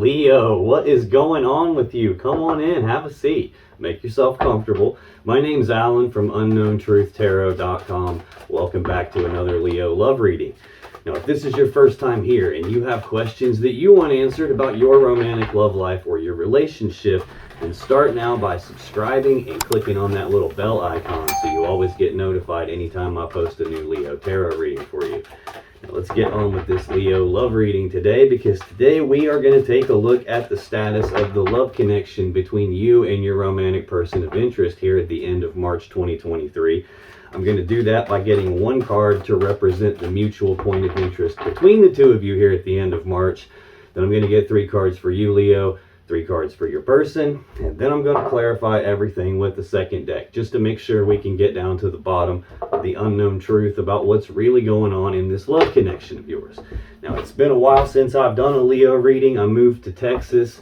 Leo, what is going on with you? Come on in, have a seat, make yourself comfortable. My name's Alan from UnknownTruthTarot.com. Welcome back to another Leo love reading. Now, if this is your first time here and you have questions that you want answered about your romantic love life or your relationship, then start now by subscribing and clicking on that little bell icon so you always get notified anytime I post a new Leo tarot reading for you. Now, let's get on with this Leo love reading today, because today we are going to take a look at the status of the love connection between you and your romantic person of interest here at the end of March 2023. I'm going to do that by getting one card to represent the mutual point of interest between the two of you here at the end of March. Then I'm going to get 3 cards for you, Leo, 3 cards for your person, and then I'm going to clarify everything with the second deck, just to make sure we can get down to the bottom of the unknown truth about what's really going on in this love connection of yours. Now, it's been a while since I've done a Leo reading. I moved to Texas.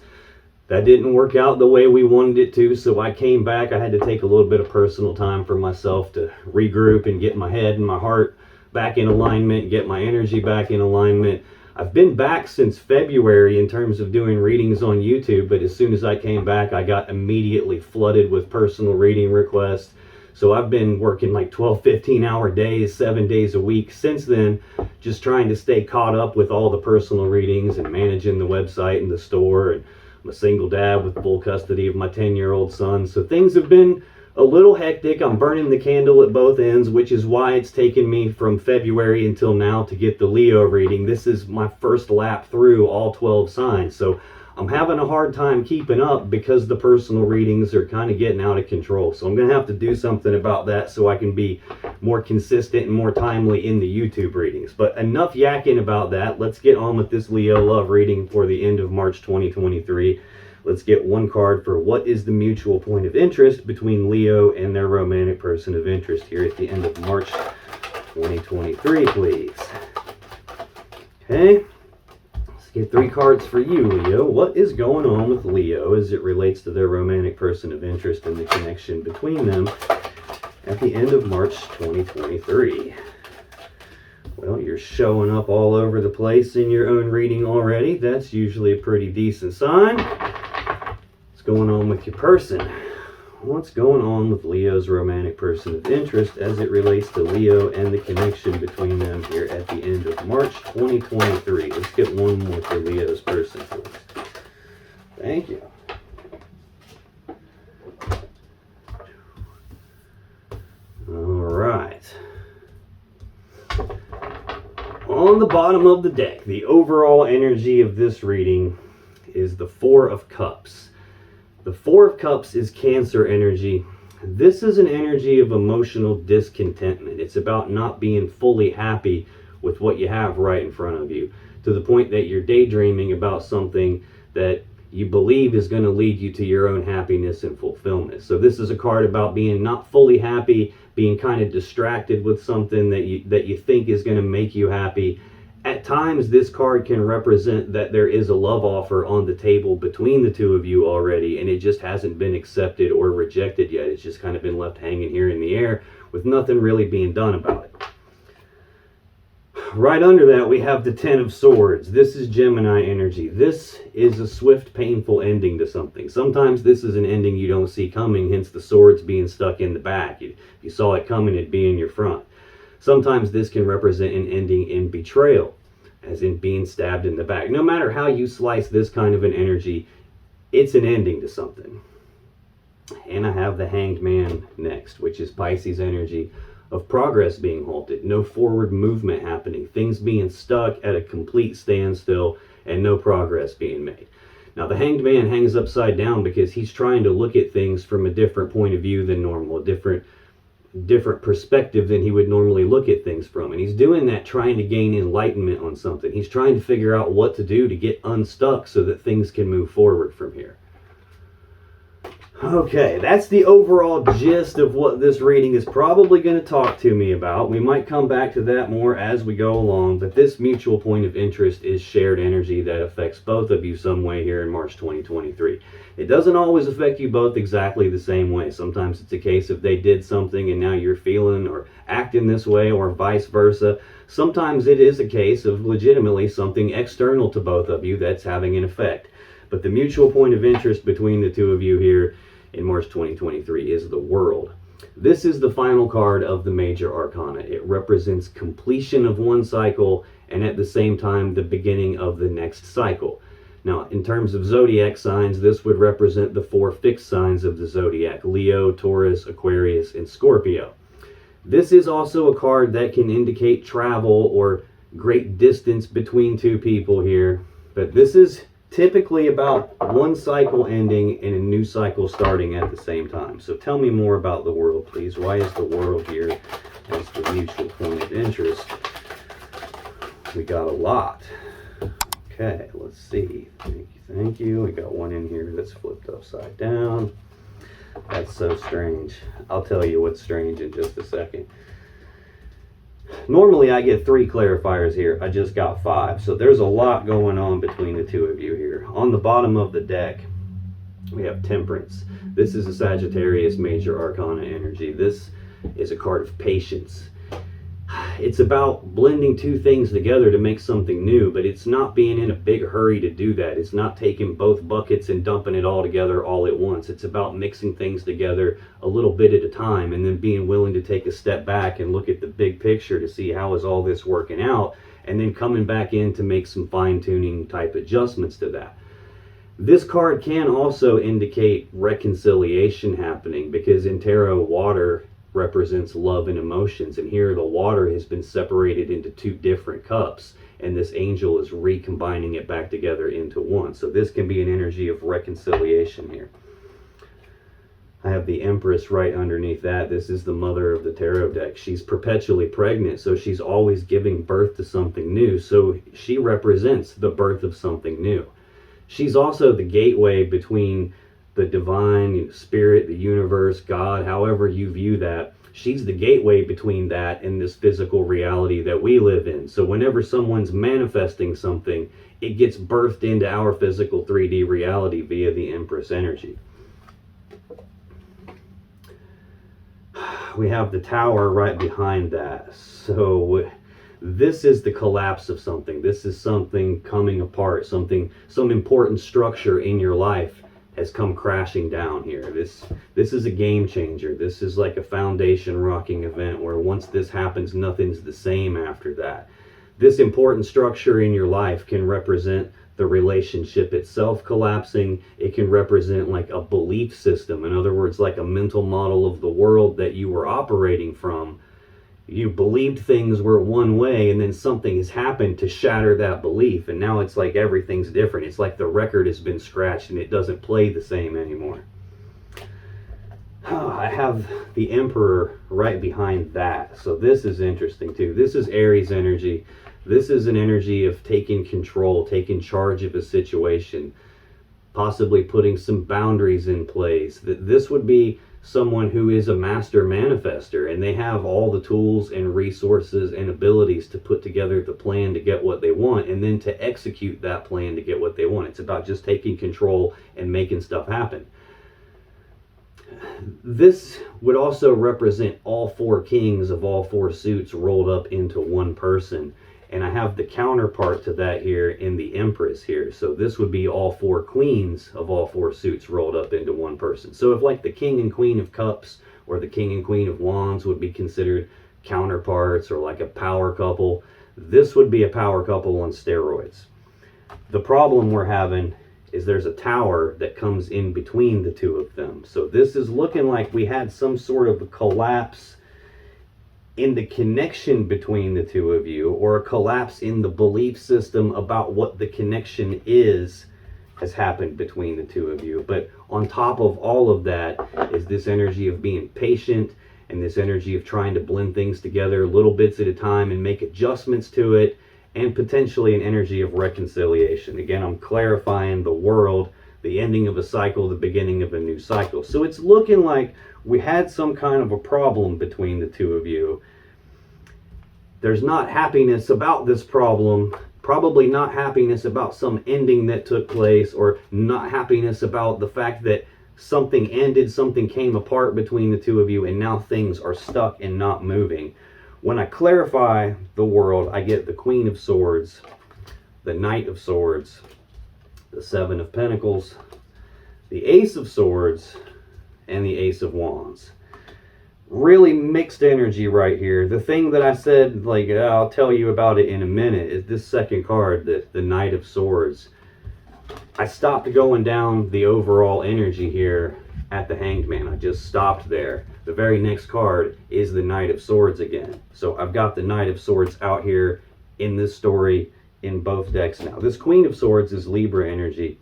That didn't work out the way we wanted it to, so I came back. I had to take a little bit of personal time for myself to regroup and get my head and my heart back in alignment, get my energy back in alignment. I've been back since February in terms of doing readings on YouTube, but as soon as I came back, I got immediately flooded with personal reading requests. So I've been working like 12, 15-hour days, 7 days a week since then, just trying to stay caught up with all the personal readings and managing the website and the store. And I'm a single dad with full custody of my 10-year-old son, so things have been a little hectic. I'm burning the candle at both ends, which is why it's taken me from February until now to get the Leo reading. This is my first lap through all 12 signs, so I'm having a hard time keeping up because the personal readings are kind of getting out of control. So I'm going to have to do something about that so I can be more consistent and more timely in the YouTube readings. But enough yakking about that. Let's get on with this Leo love reading for the end of March 2023. Let's get one card for what is the mutual point of interest between Leo and their romantic person of interest here at the end of March 2023, please. Okay. Get 3 cards for you, Leo. What is going on with Leo as it relates to their romantic person of interest and the connection between them at the end of March 2023? Well, you're showing up all over the place in your own reading already. That's usually a pretty decent sign. What's going on with your person? What's going on with Leo's romantic person of interest as it relates to Leo and the connection between them here at the end of March 2023? Let's get one more for Leo's person, please. Thank you. All right. On the bottom of the deck, the overall energy of this reading is the 4 of Cups. The 4 of Cups is Cancer energy. This is an energy of emotional discontentment. It's about not being fully happy with what you have right in front of you, to the point that you're daydreaming about something that you believe is going to lead you to your own happiness and fulfillment. So this is a card about being not fully happy, being kind of distracted with something that you think is going to make you happy. At times, this card can represent that there is a love offer on the table between the two of you already, and it just hasn't been accepted or rejected yet. It's just kind of been left hanging here in the air with nothing really being done about it. Right under that, we have the 10 of Swords. This is Gemini energy. This is a swift, painful ending to something. Sometimes this is an ending you don't see coming, hence the swords being stuck in the back. If you saw it coming, it'd be in your front. Sometimes this can represent an ending in betrayal, as in being stabbed in the back. No matter how you slice this kind of an energy, it's an ending to something. And I have the Hanged Man next, which is Pisces energy of progress being halted, no forward movement happening, things being stuck at a complete standstill, and no progress being made. Now, the Hanged Man hangs upside down because he's trying to look at things from a different point of view than normal, a different perspective than he would normally look at things from. And he's doing that trying to gain enlightenment on something. He's trying to figure out what to do to get unstuck so that things can move forward from here. Okay, that's the overall gist of what this reading is probably going to talk to me about. We might come back to that more as we go along, but this mutual point of interest is shared energy that affects both of you some way here in March 2023. It doesn't always affect you both exactly the same way. Sometimes it's a case of they did something and now you're feeling or acting this way, or vice versa. Sometimes it is a case of legitimately something external to both of you that's having an effect. But the mutual point of interest between the two of you here in March 2023 is the World. This is the final card of the major arcana. It represents completion of one cycle and at the same time the beginning of the next cycle. Now, in terms of zodiac signs, this would represent the 4 fixed signs of the zodiac: Leo, Taurus, Aquarius, and Scorpio. This is also a card that can indicate travel or great distance between two people here, but this is typically about one cycle ending and a new cycle starting at the same time. So tell me more about the World, please. Why is the World here as the mutual point of interest? We got a lot. Okay, let's see. Thank you. We got one in here that's flipped upside down. That's so strange. I'll tell you what's strange in just a second. Normally I get 3 clarifiers here. I just got 5. So there's a lot going on between the two of you here. On the bottom of the deck, we have Temperance. This is a Sagittarius major arcana energy. This is a card of patience. It's about blending two things together to make something new, but it's not being in a big hurry to do that. It's not taking both buckets and dumping it all together all at once. It's about mixing things together a little bit at a time and then being willing to take a step back and look at the big picture to see how is all this working out, and then coming back in to make some fine-tuning type adjustments to that. This card can also indicate reconciliation happening, because in tarot, water represents love and emotions, and here the water has been separated into 2 different cups, and this angel is recombining it back together into one. So this can be an energy of reconciliation here. I have the Empress right underneath that. This is the mother of the tarot deck. She's perpetually pregnant, so she's always giving birth to something new. So she represents the birth of something new. She's also the gateway between the divine, spirit, the universe, God, however you view that. She's the gateway between that and this physical reality that we live in. So whenever someone's manifesting something, it gets birthed into our physical 3D reality via the Empress energy. We have the Tower right behind that. So this is the collapse of something. This is something coming apart, some important structure in your life has come crashing down here. This is a game changer. This is like a foundation rocking event where once this happens, nothing's the same after that. This important structure in your life can represent the relationship itself collapsing. It can represent like a belief system. In other words, like a mental model of the world that you were operating from. You believed things were one way, and then something has happened to shatter that belief, and now it's like everything's different. It's like the record has been scratched and it doesn't play the same anymore. I have the Emperor right behind that. So this is interesting too. This is Aries energy. This is an energy of taking control, taking charge of a situation, possibly putting some boundaries in place. This would be someone who is a master manifester, and they have all the tools and resources and abilities to put together the plan to get what they want, and then to execute that plan to get what they want. It's about just taking control and making stuff happen. This would also represent all 4 kings of all 4 suits rolled up into one person. And I have the counterpart to that here in the Empress here. So this would be all 4 queens of all 4 suits rolled up into one person. So if like the King and Queen of Cups or the King and Queen of Wands would be considered counterparts or like a power couple, this would be a power couple on steroids. The problem we're having is there's a Tower that comes in between the 2 of them. So this is looking like we had some sort of a collapse in the connection between the 2 of you, or a collapse in the belief system about what the connection is has happened between the 2 of you. But on top of all of that is this energy of being patient and this energy of trying to blend things together little bits at a time and make adjustments to it, and potentially an energy of reconciliation. Again, I'm clarifying the World. the ending of a cycle, the beginning of a new cycle. So it's looking like we had some kind of a problem between the two of you. There's not happiness about this problem, probably not happiness about some ending that took place, or not happiness about the fact that something ended, something came apart between the two of you, and now things are stuck and not moving. When I clarify the world, I get the Queen of Swords, the Knight of Swords, the Seven of Pentacles, the Ace of Swords, and the Ace of Wands. Really mixed energy right here. The thing that I said, like, I'll tell you about it in a minute, is this second card, the Knight of Swords. I stopped going down the overall energy here at the Hanged Man. I just stopped there. The very next card is the Knight of Swords again. So I've got the Knight of Swords out here in this story in both decks now. This Queen of Swords is Libra energy.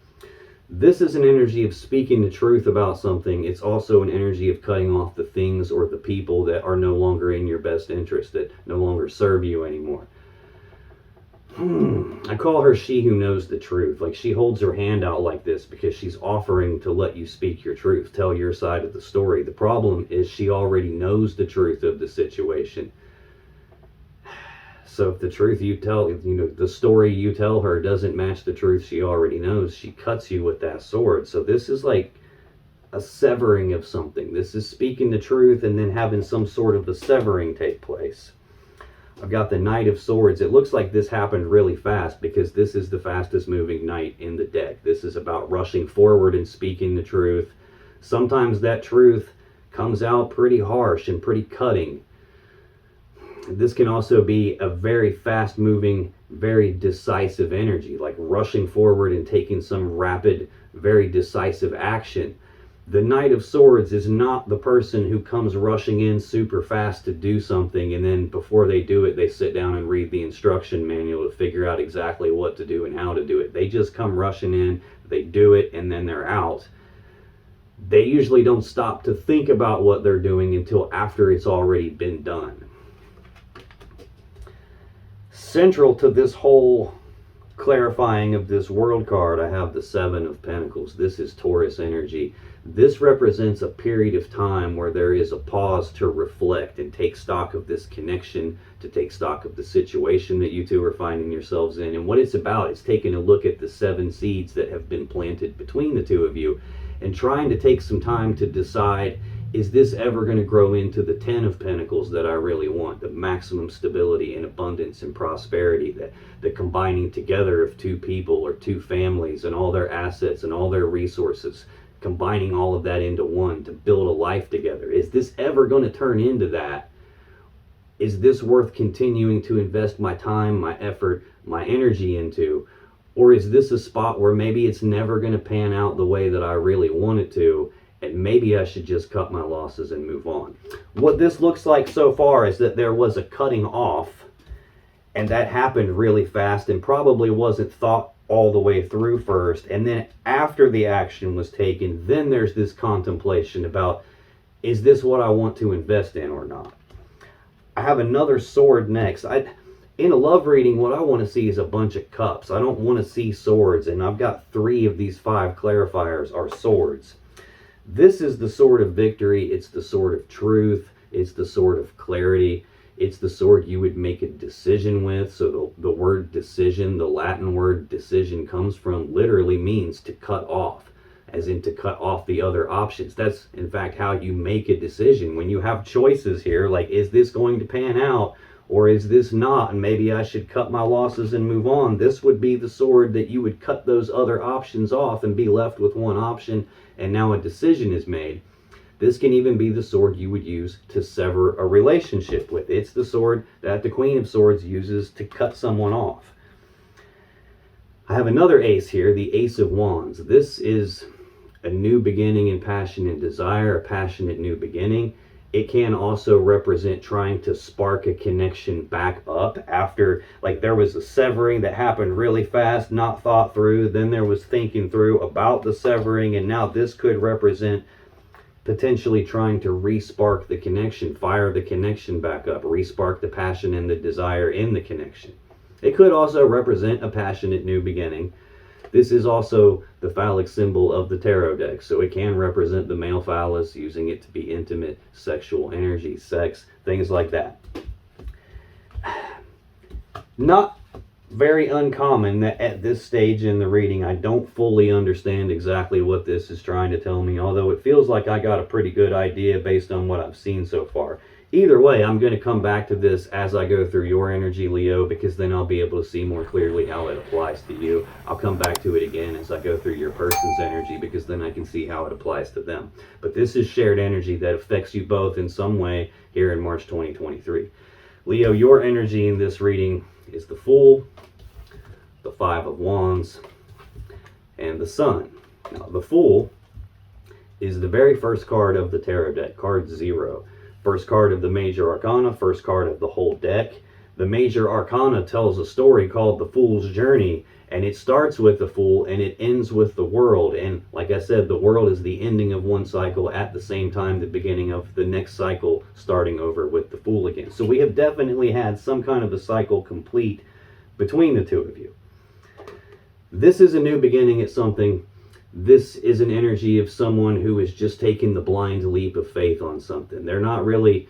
This is an energy of speaking the truth about something. It's also an energy of cutting off the things or the people that are no longer in your best interest, that no longer serve you anymore. I call her she who knows the truth. Like, she holds her hand out like this because she's offering to let you speak your truth, tell your side of the story. The problem is she already knows the truth of the situation. So if the truth you tell, the story you tell her doesn't match the truth she already knows, she cuts you with that sword. So this is like a severing of something. This is speaking the truth and then having some sort of a severing take place. I've got the Knight of Swords. It looks like this happened really fast because this is the fastest moving knight in the deck. This is about rushing forward and speaking the truth. Sometimes that truth comes out pretty harsh and pretty cutting. This can also be a very fast moving, very decisive energy, like rushing forward and taking some rapid, very decisive action. The Knight of Swords is not the person who comes rushing in super fast to do something, and then before they do it, they sit down and read the instruction manual to figure out exactly what to do and how to do it. They just come rushing in, they do it, and then they're out. They usually don't stop to think about what they're doing until after it's already been done. Central to this whole clarifying of this world card, I have the Seven of Pentacles. This is Taurus energy. This represents a period of time where there is a pause to reflect and take stock of this connection, to take stock of the situation that you two are finding yourselves in. And what it's about is taking a look at the 7 seeds that have been planted between the two of you and trying to take some time to decide, is this ever going to grow into the 10 of Pentacles that I really want? The maximum stability and abundance and prosperity, the combining together of 2 people or 2 families and all their assets and all their resources, combining all of that into one to build a life together. Is this ever going to turn into that? Is this worth continuing to invest my time, my effort, my energy into? Or is this a spot where maybe it's never going to pan out the way that I really want it to, and maybe I should just cut my losses and move on? What this looks like so far is that there was a cutting off, and that happened really fast and probably wasn't thought all the way through first. And then after the action was taken, then there's this contemplation about, is this what I want to invest in or not? I have another sword next. In a love reading, what I want to see is a bunch of cups. I don't want to see swords, and I've got 3 of these 5 clarifiers are swords. This is the sword of victory. It's the sword of truth. It's the sword of clarity. It's the sword you would make a decision with. So the word decision, the Latin word decision, comes from, literally means to cut off, as in to cut off the other options. That's in fact how you make a decision. When you have choices here, like, is this going to pan out or is this not, and maybe I should cut my losses and move on, this would be the sword that you would cut those other options off and be left with one option, and now a decision is made. This can even be the sword you would use to sever a relationship with. It's the sword that the Queen of Swords uses to cut someone off. I have another ace here, the Ace of Wands. This is a new beginning in passion and desire, a passionate new beginning. It can also represent trying to spark a connection back up after, like, there was a severing that happened really fast, not thought through. Then there was thinking through about the severing, and now this could represent potentially trying to re-spark the connection, fire the connection back up, re-spark the passion and the desire in the connection. It could also represent a passionate new beginning. This is also the phallic symbol of the tarot deck, so it can represent the male phallus, using it to be intimate, sexual energy, sex, things like that. Not very uncommon that at this stage in the reading I don't fully understand exactly what this is trying to tell me, although it feels like I got a pretty good idea based on what I've seen so far. Either way, I'm going to come back to this as I go through your energy, Leo, because then I'll be able to see more clearly how it applies to you. I'll come back to it again as I go through your person's energy, because then I can see how it applies to them. But this is shared energy that affects you both in some way here in March 2023. Leo, your energy in this reading is the Fool, the Five of Wands, and the Sun. Now, the Fool is the very first card of the tarot deck, card 0. First card of the major arcana, first card of the whole deck. The major arcana tells a story called The Fool's Journey, and it starts with the Fool and it ends with the World. And like I said, the World is the ending of one cycle at the same time the beginning of the next cycle, starting over with the Fool again. So we have definitely had some kind of a cycle complete between the two of you. This is a new beginning at something. This is an energy of someone who is just taking the blind leap of faith on something. They're not really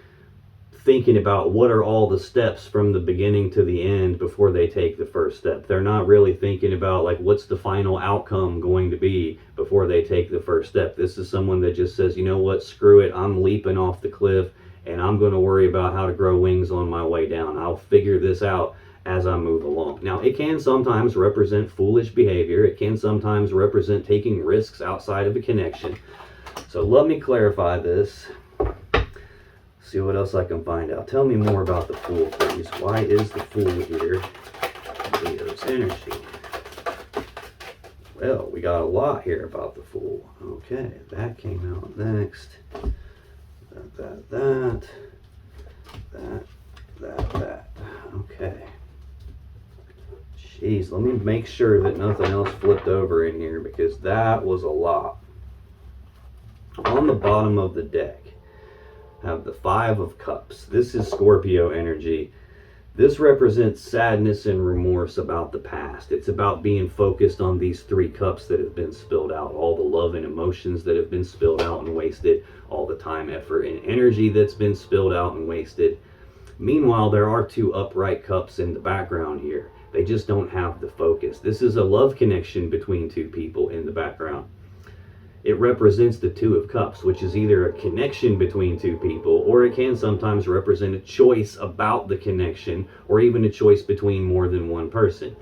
thinking about what are all the steps from the beginning to the end before they take the first step. They're not really thinking about like what's the final outcome going to be before they take the first step. This is someone that just says, you know what, screw it, I'm leaping off the cliff and I'm going to worry about how to grow wings on my way down. I'll figure this out as I move along. Now, it can sometimes represent foolish behavior. It can sometimes represent taking risks outside of a connection. So let me clarify this. See what else I can find out. Tell me more about the Fool, please. Why is the Fool here? Leo's energy. Well, we got a lot here about the Fool. Okay, that came out next. That. Okay. Jeez, let me make sure that nothing else flipped over in here, because that was a lot. On the bottom of the deck, I have the Five of Cups. This is Scorpio energy. This represents sadness and remorse about the past. It's about being focused on these 3 cups that have been spilled out, all the love and emotions that have been spilled out and wasted, all the time, effort, and energy that's been spilled out and wasted. Meanwhile, there are 2 upright cups in the background here. They just don't have the focus. This is a love connection between 2 people in the background. It represents the 2 of Cups, which is either a connection between 2 people, or it can sometimes represent a choice about the connection, or even a choice between more than one person.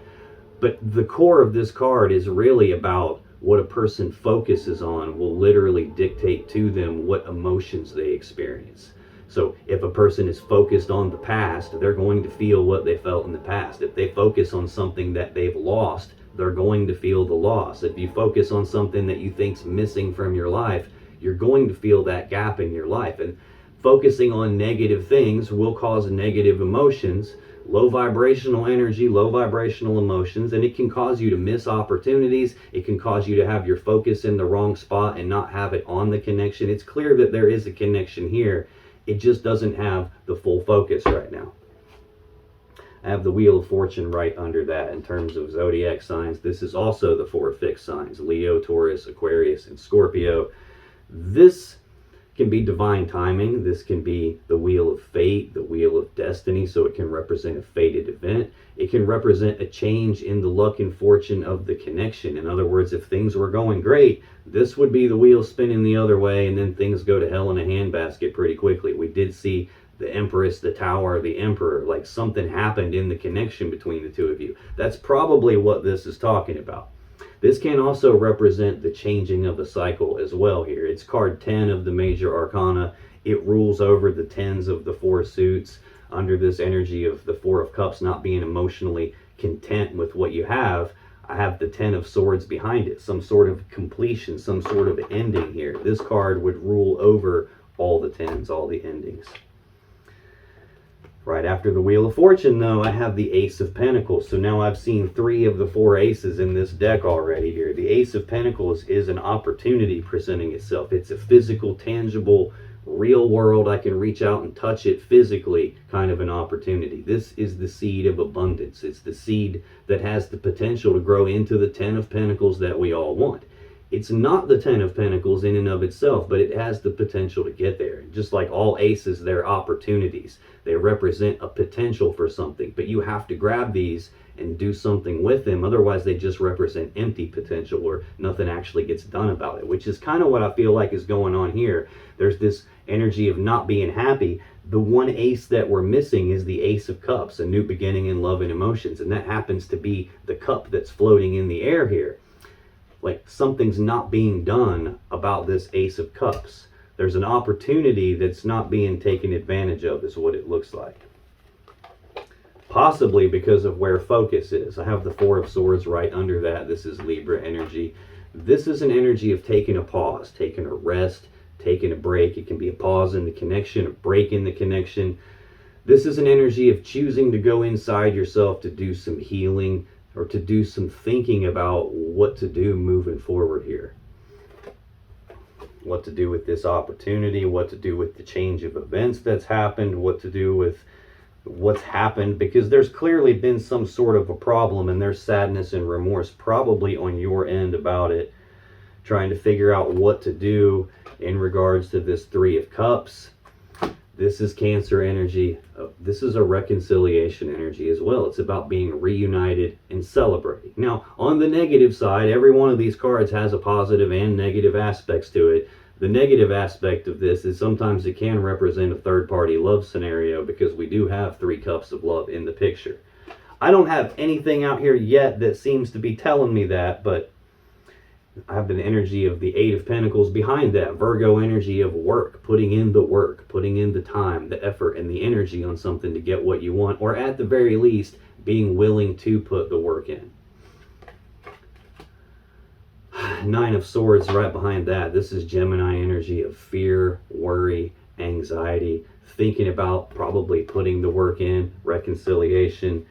But the core of this card is really about what a person focuses on will literally dictate to them what emotions they experience. So if a person is focused on the past, they're going to feel what they felt in the past. If they focus on something that they've lost, they're going to feel the loss. If you focus on something that you think's missing from your life, you're going to feel that gap in your life. And focusing on negative things will cause negative emotions, low vibrational energy, low vibrational emotions, and it can cause you to miss opportunities. It can cause you to have your focus in the wrong spot and not have it on the connection. It's clear that there is a connection here. It just doesn't have the full focus right now. I have the Wheel of Fortune right under that in terms of zodiac signs. This is also the 4 fixed signs: Leo, Taurus, Aquarius, and Scorpio. This can be divine timing. This can be the Wheel of Fate, the Wheel of Destiny, so it can represent a fated event. It can represent a change in the luck and fortune of the connection. In other words, if things were going great, this would be the wheel spinning the other way, and then things go to hell in a handbasket pretty quickly. We did see the Empress, the Tower, the Emperor, like something happened in the connection between the 2 of you. That's probably what this is talking about. This can also represent the changing of a cycle as well here. It's card 10 of the major arcana. It rules over the 10s of the 4 suits under this energy of the 4 of Cups not being emotionally content with what you have. I have the 10 of Swords behind it, some sort of completion, some sort of ending here. This card would rule over all the 10s, all the endings. Right after the Wheel of Fortune, though, I have the Ace of Pentacles. So now I've seen 3 of the 4 aces in this deck already here. The Ace of Pentacles is an opportunity presenting itself. It's a physical, tangible real world, I can reach out and touch it physically kind of an opportunity. This is the seed of abundance. It's the seed that has the potential to grow into the 10 of Pentacles that we all want. It's not the 10 of Pentacles in and of itself, but it has the potential to get there. Just like all aces, they're opportunities. They represent a potential for something, but you have to grab these and do something with them. Otherwise, they just represent empty potential or nothing actually gets done about it, which is kind of what I feel like is going on here. There's this energy of not being happy. The one ace that we're missing is the Ace of Cups, a new beginning in love and emotions. And that happens to be the cup that's floating in the air here. Like something's not being done about this Ace of Cups. There's an opportunity that's not being taken advantage of, is what it looks like. Possibly because of where focus is. I have the Four of Swords right under that. This is Libra energy. This is an energy of taking a pause, taking a rest, taking a break. It can be a pause in the connection, a break in the connection. This is an energy of choosing to go inside yourself to do some healing or to do some thinking about what to do moving forward here. What to do with this opportunity, what to do with the change of events that's happened, what to do with what's happened, because there's clearly been some sort of a problem and there's sadness and remorse probably on your end about it, trying to figure out what to do in regards to this Three of Cups. This is Cancer energy. This is a reconciliation energy as well. It's about being reunited and celebrating. Now, on the negative side, every one of these cards has a positive and negative aspects to it. The negative aspect of this is sometimes it can represent a third-party love scenario because we do have Three Cups of love in the picture. I don't have anything out here yet that seems to be telling me that, but I have the energy of the Eight of Pentacles behind that. Virgo energy of work, putting in the work, putting in the time, the effort, and the energy on something to get what you want, or at the very least, being willing to put the work in. Nine of Swords right behind that. This is Gemini energy of fear, worry, anxiety, thinking about probably putting the work in, reconciliation.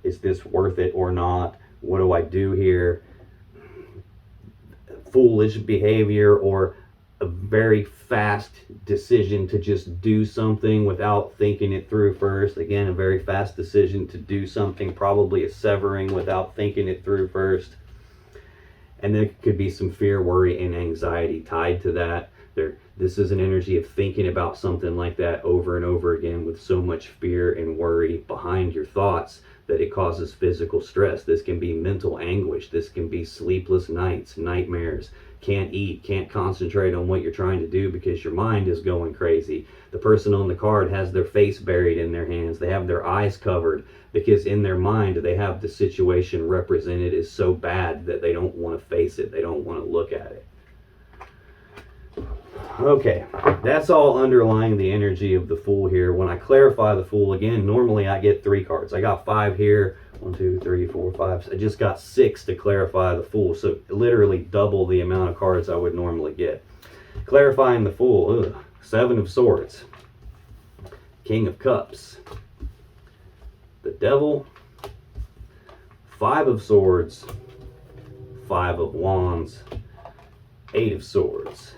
Is this worth it or not? What do I do here? Foolish behavior or a very fast decision to just do something without thinking it through first. Again, a very fast decision to do something, probably a severing without thinking it through first. And there could be some fear, worry, and anxiety tied to that. This is an energy of thinking about something like that over and over again with so much fear and worry behind your thoughts that it causes physical stress. This can be mental anguish. This can be sleepless nights, nightmares. Can't eat, can't concentrate on what you're trying to do because your mind is going crazy. The person on the card has their face buried in their hands. They have their eyes covered because in their mind they have the situation represented as so bad that they don't want to face it. They don't want to look at it. Okay, that's all underlying the energy of the Fool here. When I clarify the Fool, again, normally I get 3 cards. I got 5 here. 1, 2, 3, 4, 5. I just got 6 to clarify the Fool. So literally double the amount of cards I would normally get. Clarifying the Fool. 7 of Swords. King of Cups. The Devil. 5 of Swords. 5 of Wands. 8 of Swords.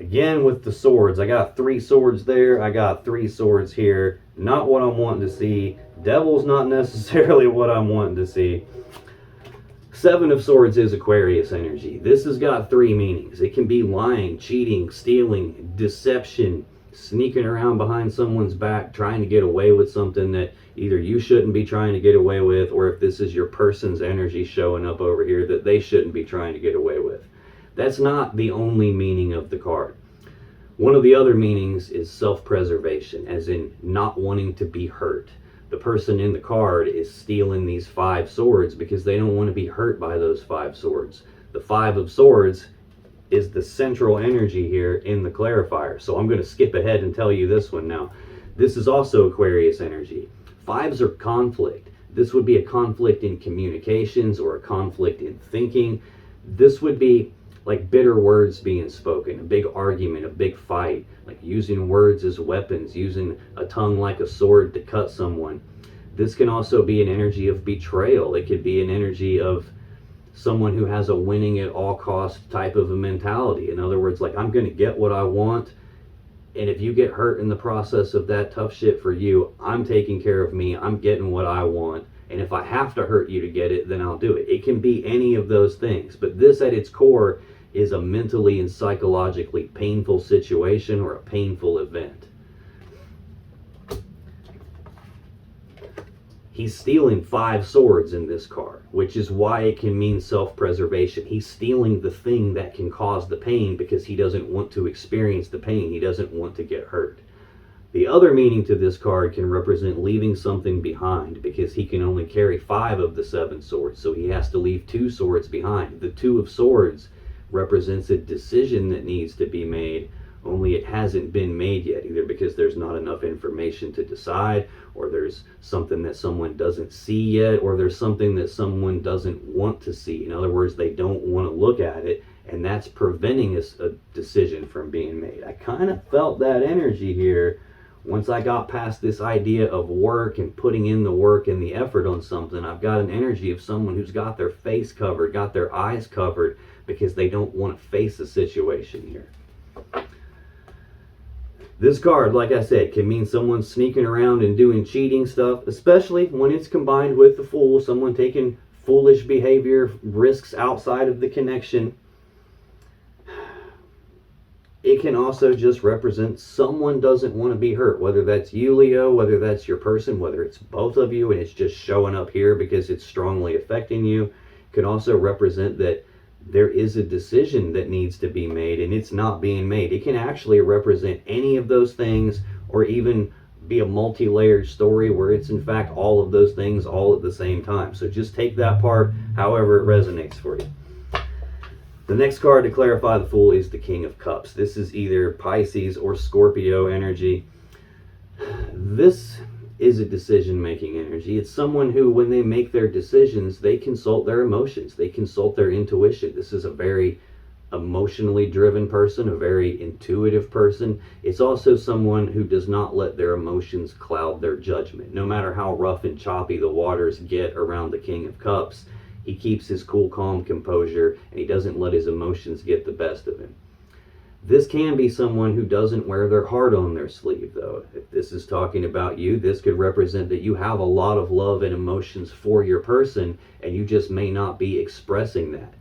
Again, with the swords, I got 3 swords there. I got 3 swords here. Not what I'm wanting to see. Devil's not necessarily what I'm wanting to see. 7 of Swords is Aquarius energy. This has got 3 meanings. It can be lying, cheating, stealing, deception, sneaking around behind someone's back, trying to get away with something that either you shouldn't be trying to get away with, or if this is your person's energy showing up over here, that they shouldn't be trying to get away with. That's not the only meaning of the card. One of the other meanings is self-preservation, as in not wanting to be hurt. The person in the card is stealing these 5 swords because they don't want to be hurt by those 5 swords. The 5 of Swords is the central energy here in the clarifier. So I'm going to skip ahead and tell you this one now. This is also Aquarius energy. 5s are conflict. This would be a conflict in communications or a conflict in thinking. This would be like bitter words being spoken, a big argument, a big fight, like using words as weapons, using a tongue like a sword to cut someone. This can also be an energy of betrayal. It could be an energy of someone who has a winning at all cost type of a mentality. In other words, like, I'm going to get what I want And if you get hurt in the process of that tough shit for you, I'm taking care of me. I'm getting what I want. And if I have to hurt you to get it, then I'll do it. It can be any of those things. But this at its core is a mentally and psychologically painful situation or a painful event. He's stealing 5 swords in this card, which is why it can mean self-preservation. He's stealing the thing that can cause the pain because he doesn't want to experience the pain. He doesn't want to get hurt. The other meaning to this card can represent leaving something behind because he can only carry 5 of the 7 swords, so he has to leave 2 swords behind. The 2 of swords represents a decision that needs to be made, only it hasn't been made yet, either because there's not enough information to decide, or there's something that someone doesn't see yet, or there's something that someone doesn't want to see. In other words, they don't want to look at it, and that's preventing a decision from being made. I kind of felt that energy here once I got past this idea of work and putting in the work and the effort on something. I've got an energy of someone who's got their face covered, got their eyes covered, because they don't want to face a situation here. This card, like I said, can mean someone sneaking around and doing cheating stuff, especially when it's combined with the Fool, someone taking foolish behavior, risks outside of the connection. It can also just represent someone doesn't want to be hurt, whether that's you, Leo, whether that's your person, whether it's both of you and it's just showing up here because it's strongly affecting you. It can also represent that there is a decision that needs to be made and it's not being made. It can actually represent any of those things, or even be a multi-layered story where it's in fact all of those things all at the same time. So just take that part however it resonates for you. The next card to clarify the Fool is the King of Cups. This is either Pisces or Scorpio energy. This is a decision-making energy. It's someone who, when they make their decisions, they consult their emotions. They consult their intuition. This is a very emotionally driven person, a very intuitive person. It's also someone who does not let their emotions cloud their judgment. No matter how rough and choppy the waters get around the King of Cups, he keeps his cool, calm composure, and he doesn't let his emotions get the best of him. This can be someone who doesn't wear their heart on their sleeve, though. If this is talking about you, this could represent that you have a lot of love and emotions for your person, and you just may not be expressing that.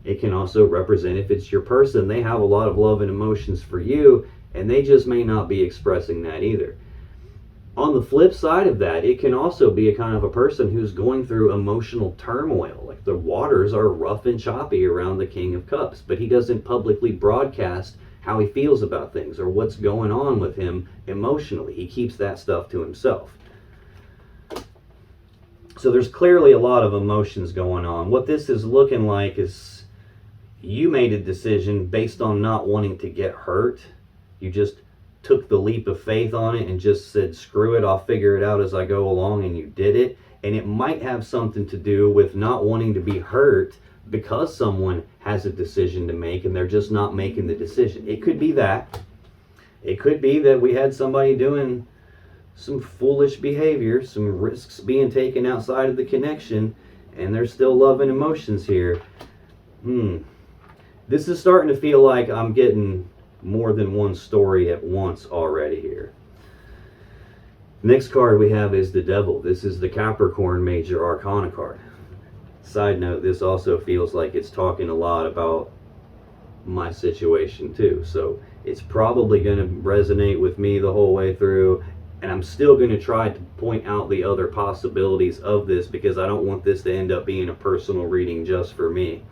It can also represent, if it's your person, they have a lot of love and emotions for you, and they just may not be expressing that either. On the flip side of that, it can also be a kind of a person who's going through emotional turmoil. Like the waters are rough and choppy around the King of Cups, but he doesn't publicly broadcast how he feels about things or what's going on with him emotionally. He keeps that stuff to himself. So there's clearly a lot of emotions going on. What this is looking like is you made a decision based on not wanting to get hurt. You just took the leap of faith on it and just said, screw it, I'll figure it out as I go along, and you did it. And it might have something to do with not wanting to be hurt because someone has a decision to make and they're just not making the decision. It could be that. It could be that we had somebody doing some foolish behavior, some risks being taken outside of the connection, and there's still love and emotions here. This is starting to feel like I'm getting more than one story at once already here. Next card we have is the Devil. This is the Capricorn Major Arcana card. Side note, this also feels like it's talking a lot about my situation too. So it's probably going to resonate with me the whole way through. And I'm still going to try to point out the other possibilities of this because I don't want this to end up being a personal reading just for me.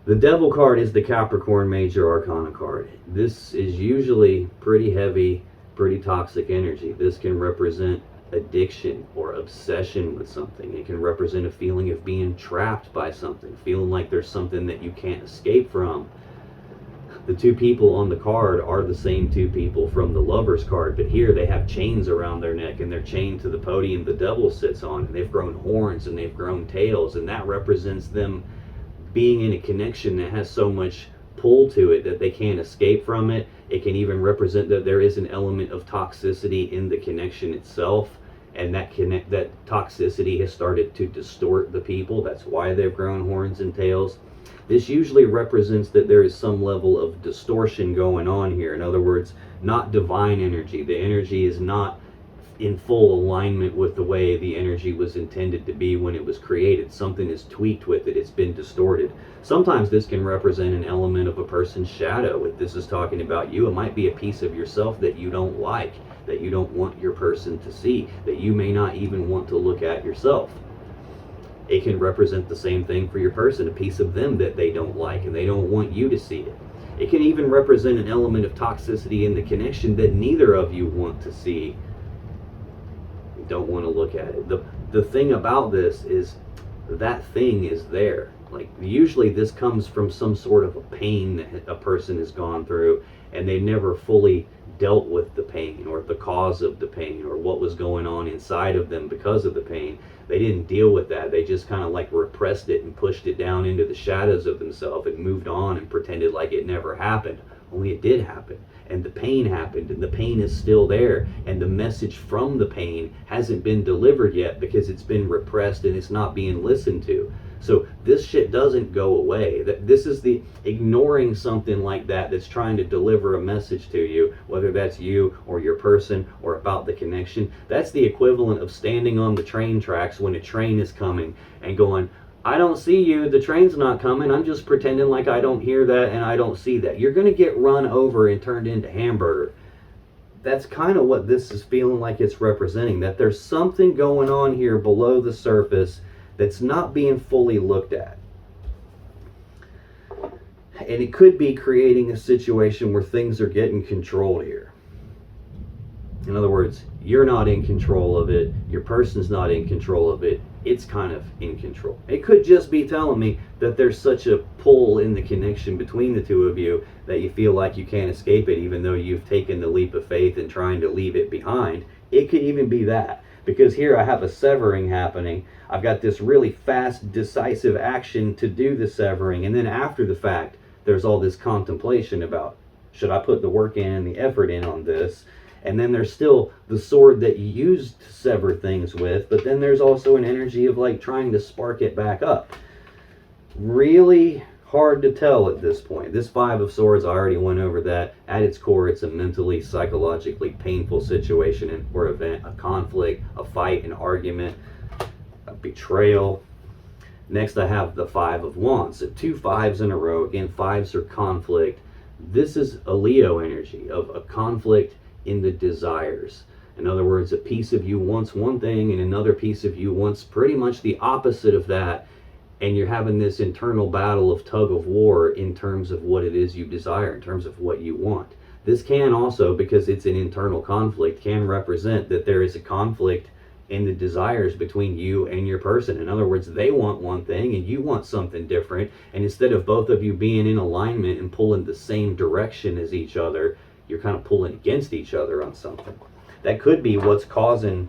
The Devil card is the Capricorn Major Arcana card. This is usually pretty heavy, pretty toxic energy. This can represent addiction or obsession with something. It can represent a feeling of being trapped by something, feeling like there's something that you can't escape from. The two people on the card are the same two people from the Lovers card, but here they have chains around their neck and they're chained to the podium the Devil sits on, and they've grown horns and they've grown tails, and that represents them being in a connection that has so much pull to it that they can't escape from it. It can even represent that there is an element of toxicity in the connection itself, and that toxicity has started to distort the people. That's why they've grown horns and tails. This usually represents that there is some level of distortion going on here. In other words, not divine energy. The energy is not in full alignment with the way the energy was intended to be when it was created. Something is tweaked with it. It's been distorted. Sometimes this can represent an element of a person's shadow. If this is talking about you, it might be a piece of yourself that you don't like, that you don't want your person to see, that you may not even want to look at yourself. It can represent the same thing for your person, a piece of them that they don't like and they don't want you to see it. It can even represent an element of toxicity in the connection that neither of you want to see, don't want to look at it. The thing about this is that thing is there. Like, usually this comes from some sort of a pain that a person has gone through, and they never fully dealt with the pain or the cause of the pain or what was going on inside of them because of the pain. They didn't deal with that. They just kind of like repressed it and pushed it down into the shadows of themselves and moved on and pretended like it never happened. Only it did happen, and the pain happened, and the pain is still there, and the message from the pain hasn't been delivered yet because it's been repressed and it's not being listened to. So this shit doesn't go away. This is the ignoring something like that that's trying to deliver a message to you, whether that's you or your person or about the connection. That's the equivalent of standing on the train tracks when a train is coming and going, I don't see you, the train's not coming, I'm just pretending like I don't hear that and I don't see that. You're going to get run over and turned into hamburger. That's kind of what this is feeling like it's representing, that there's something going on here below the surface that's not being fully looked at. And it could be creating a situation where things are getting controlled here. In other words, you're not in control of it, your person's not in control of it, it's kind of in control. It could just be telling me that there's such a pull in the connection between the two of you that you feel like you can't escape it even though you've taken the leap of faith and trying to leave it behind. It could even be that. Because here I have a severing happening. I've got this really fast, decisive action to do the severing. And then after the fact, there's all this contemplation about, should I put the work in and the effort in on this? And then there's still the sword that you used to sever things with. But then there's also an energy of like trying to spark it back up. Really hard to tell at this point. This Five of Swords, I already went over that. At its core, it's a mentally, psychologically painful situation or event, a conflict, a fight, an argument, a betrayal. Next, I have the Five of Wands. So 2 5s in a row. Again, 5s are conflict. This is a Leo energy of a conflict in the desires. In other words, a piece of you wants one thing and another piece of you wants pretty much the opposite of that. And you're having this internal battle of tug of war in terms of what it is you desire, in terms of what you want. This can also, because it's an internal conflict, can represent that there is a conflict in the desires between you and your person. In other words, they want one thing and you want something different. And instead of both of you being in alignment and pulling the same direction as each other, you're kind of pulling against each other on something. That could be what's causing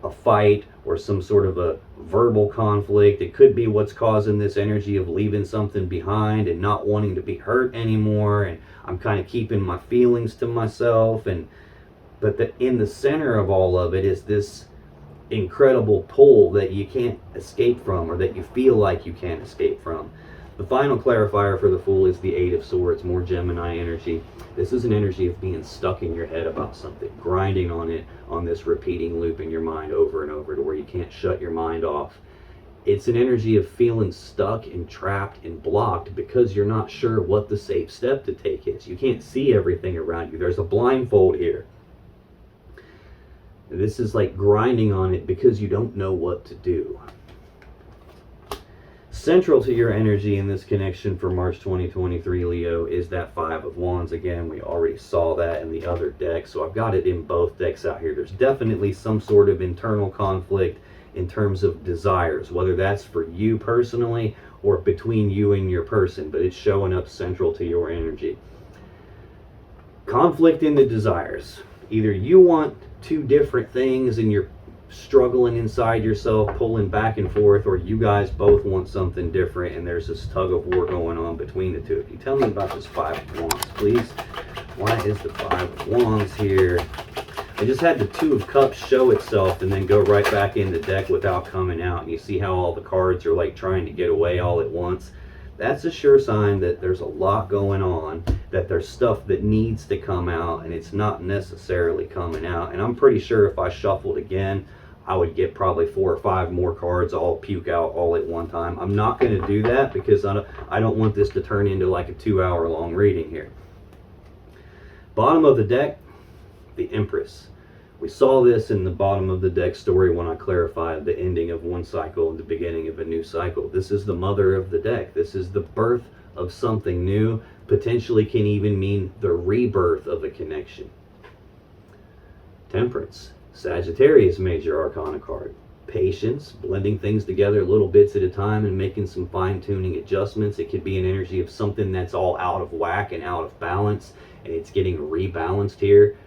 a fight or some sort of a verbal conflict. It could be what's causing this energy of leaving something behind and not wanting to be hurt anymore, and I'm kind of keeping my feelings to myself. But in the center of all of it is this incredible pull that you can't escape from, or that you feel like you can't escape from. The final clarifier for the Fool is the Eight of Swords, more Gemini energy. This is an energy of being stuck in your head about something, grinding on it, on this repeating loop in your mind over and over to where you can't shut your mind off. It's an energy of feeling stuck and trapped and blocked because you're not sure what the safe step to take is. You can't see everything around you. There's a blindfold here. This is like grinding on it because you don't know what to do. Central to your energy in this connection for March 2023, Leo, is that Five of Wands. Again, we already saw that in the other deck, so I've got it in both decks out here. There's definitely some sort of internal conflict in terms of desires, whether that's for you personally or between you and your person, but it's showing up central to your energy. Conflict in the desires. Either you want two different things and you're struggling inside yourself, pulling back and forth, or you guys both want something different and there's this tug of war going on between the two of you. Tell me about this Five of Wands, please. Why is the Five of Wands here? I just had the Two of Cups show itself and then go right back in the deck without coming out, and you see how all the cards are like trying to get away all at once. That's a sure sign that there's a lot going on, that there's stuff that needs to come out and it's not necessarily coming out. And I'm pretty sure if I shuffled again, I would get probably 4 or 5 more cards all puke out all at one time. I'm not going to do that because I don't want this to turn into like a 2-hour long reading here. Bottom of the deck, the Empress. We saw this in the bottom of the deck story when I clarified the ending of one cycle and the beginning of a new cycle. This is the mother of the deck. This is the birth of something new, potentially can even mean the rebirth of a connection. Temperance, Sagittarius major arcana card. Patience, blending things together little bits at a time and making some fine-tuning adjustments. It could be an energy of something that's all out of whack and out of balance, and it's getting rebalanced here.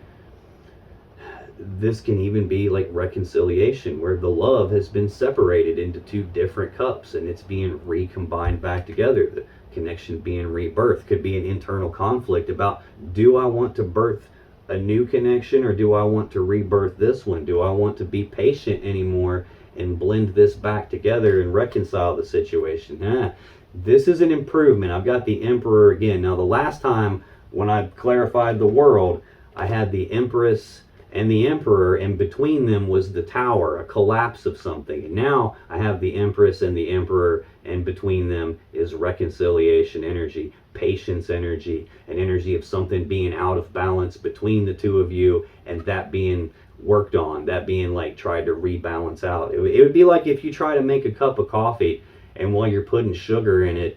This can even be like reconciliation, where the love has been separated into 2 different cups and it's being recombined back together. The connection being rebirthed. Could be an internal conflict about, do I want to birth a new connection or do I want to rebirth this one? Do I want to be patient anymore and blend this back together and reconcile the situation? This is an improvement. I've got the Emperor again. Now the last time when I clarified the world, I had the Empress and the Emperor, and between them was the Tower, a collapse of something. And now I have the Empress and the Emperor, and between them is reconciliation energy, patience energy, an energy of something being out of balance between the 2 of you, and that being worked on, that being like tried to rebalance out. It would be like if you try to make a cup of coffee, and while you're putting sugar in it,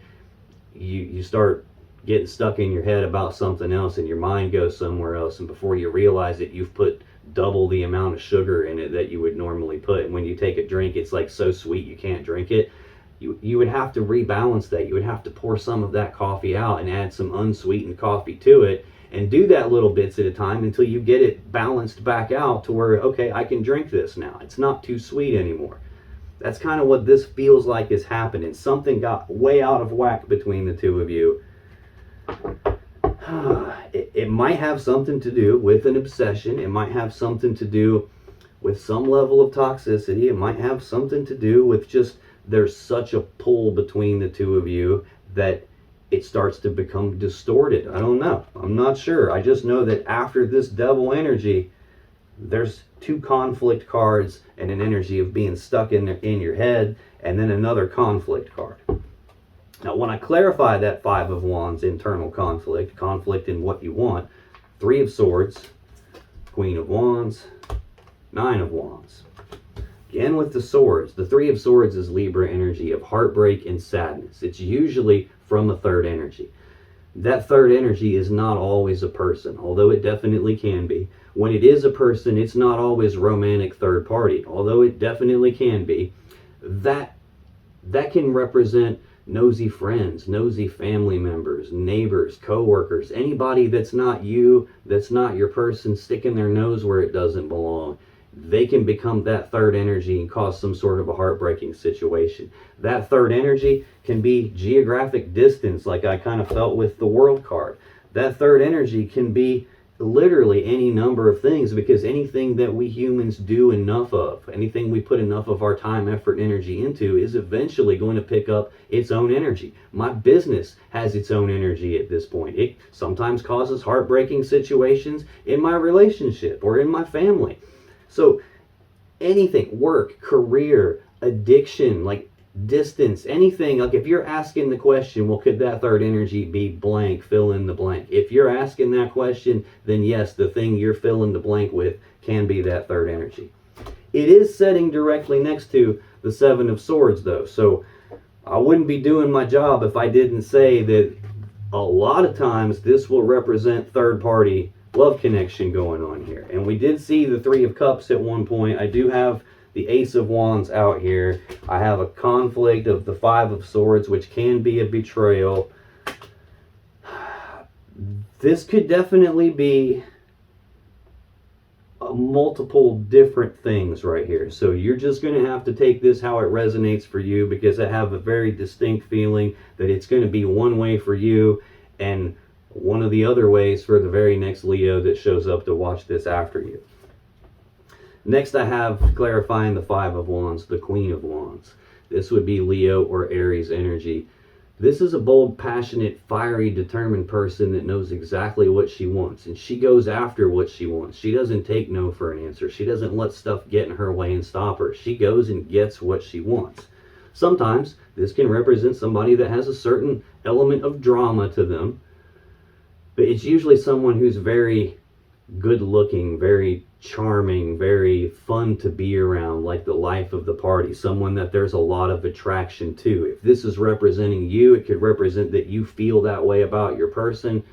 you start getting stuck in your head about something else and your mind goes somewhere else, and before you realize it, you've put double the amount of sugar in it that you would normally put. And when you take a drink, it's like so sweet you can't drink it. You would have to rebalance that. You would have to pour some of that coffee out and add some unsweetened coffee to it, and do that little bits at a time until you get it balanced back out to where, okay, I can drink this now. It's not too sweet anymore. That's kind of what this feels like is happening. Something got way out of whack between the 2 of you. It might have something to do with an obsession. It might have something to do with some level of toxicity. It might have something to do with just there's such a pull between the 2 of you that it starts to become distorted. I don't know. I'm not sure. I just know that after this devil energy, there's 2 conflict cards and an energy of being stuck in your head, and then another conflict card. Now, when I clarify that 5 of Wands, internal conflict in what you want, 3 of Swords, Queen of Wands, 9 of Wands. Again with the Swords, the 3 of Swords is Libra energy of heartbreak and sadness. It's usually from a third energy. That third energy is not always a person, although it definitely can be. When it is a person, it's not always romantic third party, although it definitely can be. That can represent nosy friends, nosy family members, neighbors, co-workers, anybody that's not you, that's not your person, sticking their nose where it doesn't belong. They can become that third energy and cause some sort of a heartbreaking situation. That third energy can be geographic distance, like I kind of felt with the World card. That third energy can be literally any number of things, because anything that we humans do enough of, anything we put enough of our time, effort, and energy into is eventually going to pick up its own energy. My business has its own energy at this point. It sometimes causes heartbreaking situations in my relationship or in my family. So anything, work, career, addiction, like distance, anything, like if you're asking the question, well, could that third energy be blank, fill in the blank? If you're asking that question, then yes, the thing you're filling the blank with can be that third energy. It is setting directly next to the 7 of Swords though, so I wouldn't be doing my job if I didn't say that a lot of times this will represent third party love connection going on here. And we did see the 3 of Cups at one point. I do have the Ace of Wands out here. I have a conflict of the 5 of Swords, which can be a betrayal. This could definitely be multiple different things right here. So you're just going to have to take this how it resonates for you, because I have a very distinct feeling that it's going to be one way for you and one of the other ways for the very next Leo that shows up to watch this after you. Next, I have clarifying the 5 of Wands, the Queen of Wands. This would be Leo or Aries energy. This is a bold, passionate, fiery, determined person that knows exactly what she wants, and she goes after what she wants. She doesn't take no for an answer. She doesn't let stuff get in her way and stop her. She goes and gets what she wants. Sometimes this can represent somebody that has a certain element of drama to them, but it's usually someone who's very good looking, very charming, very fun to be around, like the life of the party, someone that there's a lot of attraction to. If this is representing you, it could represent that you feel that way about your person.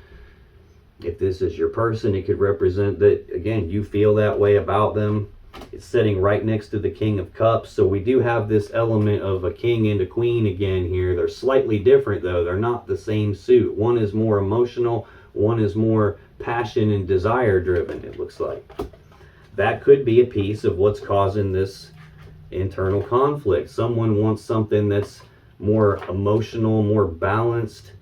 If this is your person, it could represent that, again, you feel that way about them. It's sitting right next to the King of Cups, so we do have this element of a king and a queen again here. They're slightly different, though. They're not the same suit. One is more emotional, one is more passion and desire driven, it looks like. That could be a piece of what's causing this internal conflict. Someone wants something that's more emotional, more balanced,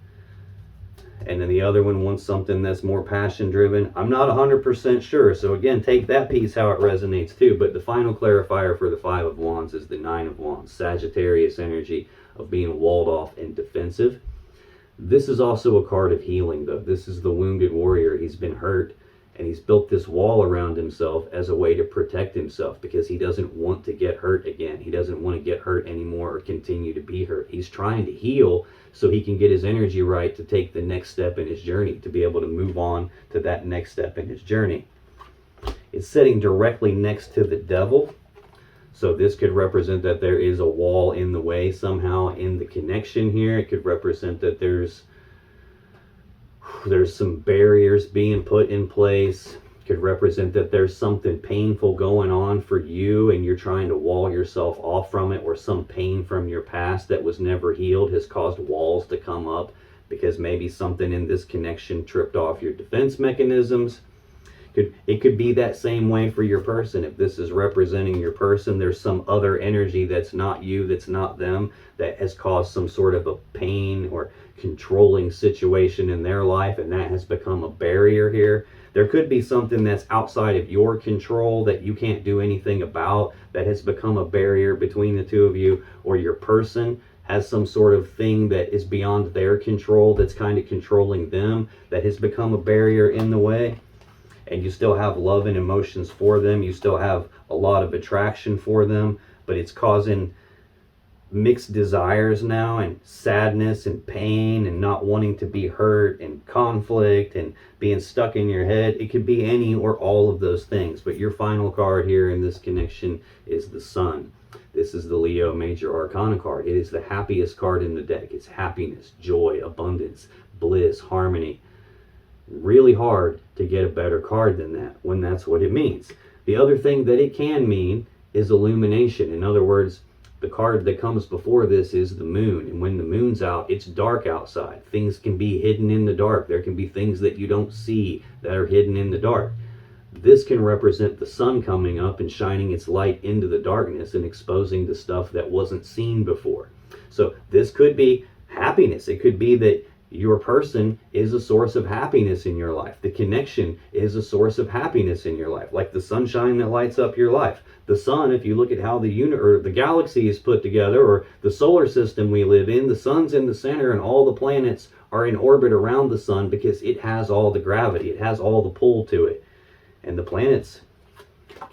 and then the other one wants something that's more passion driven. I'm not 100% sure, so again, take that piece how it resonates too. But the final clarifier for the Five of Wands is the Nine of Wands, Sagittarius energy of being walled off and defensive. This is also a card of healing, though. This is the wounded warrior. He's been hurt, and he's built this wall around himself as a way to protect himself because he doesn't want to get hurt again. He doesn't want to get hurt anymore or continue to be hurt. He's trying to heal so he can get his energy right to take the next step in his journey, to be able to move on to that next step in his journey. It's sitting directly next to the devil. So this could represent that there is a wall in the way somehow in the connection here. It could represent that there's some barriers being put in place. It could represent that there's something painful going on for you and you're trying to wall yourself off from it, or some pain from your past that was never healed has caused walls to come up because maybe something in this connection tripped off your defense mechanisms. It could be that same way for your person. If this is representing your person, there's some other energy that's not you, that's not them, that has caused some sort of a pain or controlling situation in their life, and that has become a barrier here. There could be something that's outside of your control that you can't do anything about that has become a barrier between the two of you, or your person has some sort of thing that is beyond their control that's kind of controlling them that has become a barrier in the way. And you still have love and emotions for them. You still have a lot of attraction for them, but it's causing mixed desires now, and sadness and pain and not wanting to be hurt and conflict and being stuck in your head. It could be any or all of those things, but your final card here in this connection is the Sun. This is the Leo Major Arcana card. It is the happiest card in the deck. It's happiness, joy, abundance, bliss, harmony. Really hard to get a better card than that when that's what it means. The other thing that it can mean is illumination. In other words, the card that comes before this is the moon, and when the moon's out, it's dark outside. Things can be hidden in the dark. There can be things that you don't see that are hidden in the dark. This can represent the sun coming up and shining its light into the darkness and exposing the stuff that wasn't seen before. So this could be happiness. It could be that your person is a source of happiness in your life. The connection is a source of happiness in your life, like the sunshine that lights up your life. The sun, if you look at how the galaxy is put together, or the solar system we live in, the sun's in the center and all the planets are in orbit around the sun because it has all the gravity, it has all the pull to it, and the planets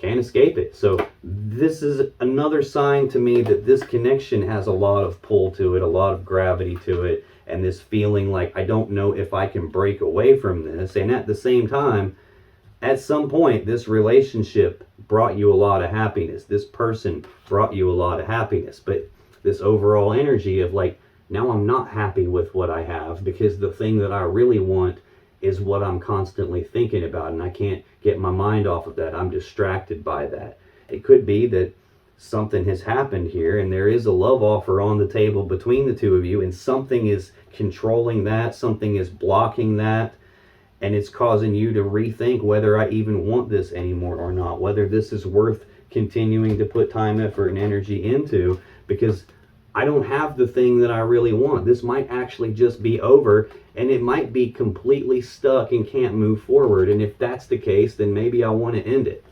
can't escape it. So this is another sign to me that this connection has a lot of pull to it, a lot of gravity to it, and this feeling like I don't know if I can break away from this. And at the same time, at some point, this relationship brought you a lot of happiness. This person brought you a lot of happiness. But this overall energy of like, now I'm not happy with what I have because the thing that I really want is what I'm constantly thinking about, and I can't get my mind off of that. I'm distracted by that. It could be that something has happened here and there is a love offer on the table between the two of you, and something is controlling that, something is blocking that, and it's causing you to rethink whether I even want this anymore or not, whether this is worth continuing to put time, effort, and energy into, because I don't have the thing that I really want. This might actually just be over, and it might be completely stuck and can't move forward. And if that's the case, then maybe I want to end it.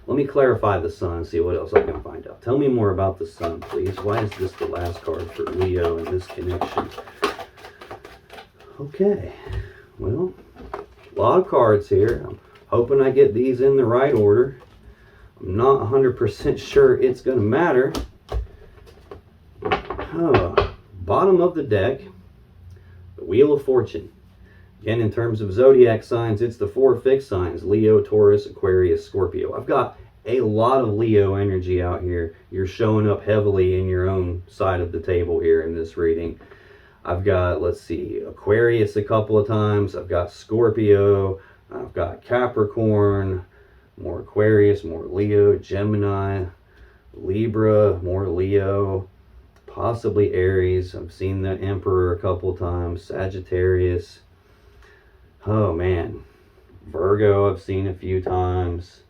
Let me clarify the sun and see what else I can find out. Tell me more about the sun, please. Why is this the last card for Leo in this connection? Okay, well, a lot of cards here. I'm hoping I get these in the right order. I'm not 100% sure it's going to matter. Bottom of the deck, the Wheel of Fortune. Again, in terms of zodiac signs, it's the 4 fixed signs: Leo, Taurus, Aquarius, Scorpio. I've got a lot of Leo energy out here. You're showing up heavily in your own side of the table here in this reading. I've got, let's see, Aquarius a couple of times. I've got Scorpio. I've got Capricorn, more Aquarius, more Leo, Gemini, Libra, more Leo, possibly Aries. I've seen the Emperor a couple of times. Sagittarius. Oh man, Virgo I've seen a few times.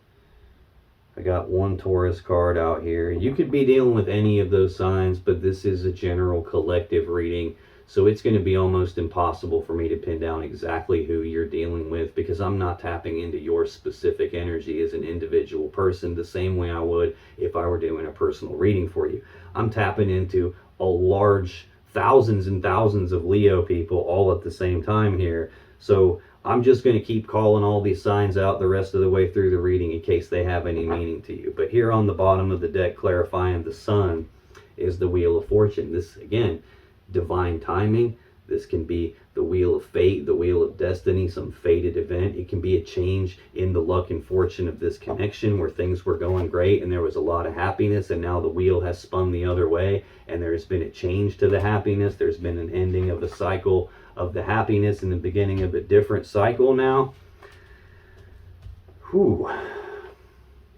I got one Taurus card out here. You could be dealing with any of those signs, but this is a general collective reading, so it's going to be almost impossible for me to pin down exactly who you're dealing with, because I'm not tapping into your specific energy as an individual person the same way I would if I were doing a personal reading for you. I'm tapping into a large thousands and thousands of Leo people all at the same time here. So I'm just going to keep calling all these signs out the rest of the way through the reading in case they have any meaning to you. But here on the bottom of the deck, clarifying the sun, is the Wheel of Fortune. This, again, divine timing. This can be the wheel of fate, the wheel of destiny, some fated event. It can be a change in the luck and fortune of this connection where things were going great and there was a lot of happiness, and now the wheel has spun the other way and there has been a change to the happiness. There's been an ending of a cycle of the happiness and the beginning of a different cycle now. Whew.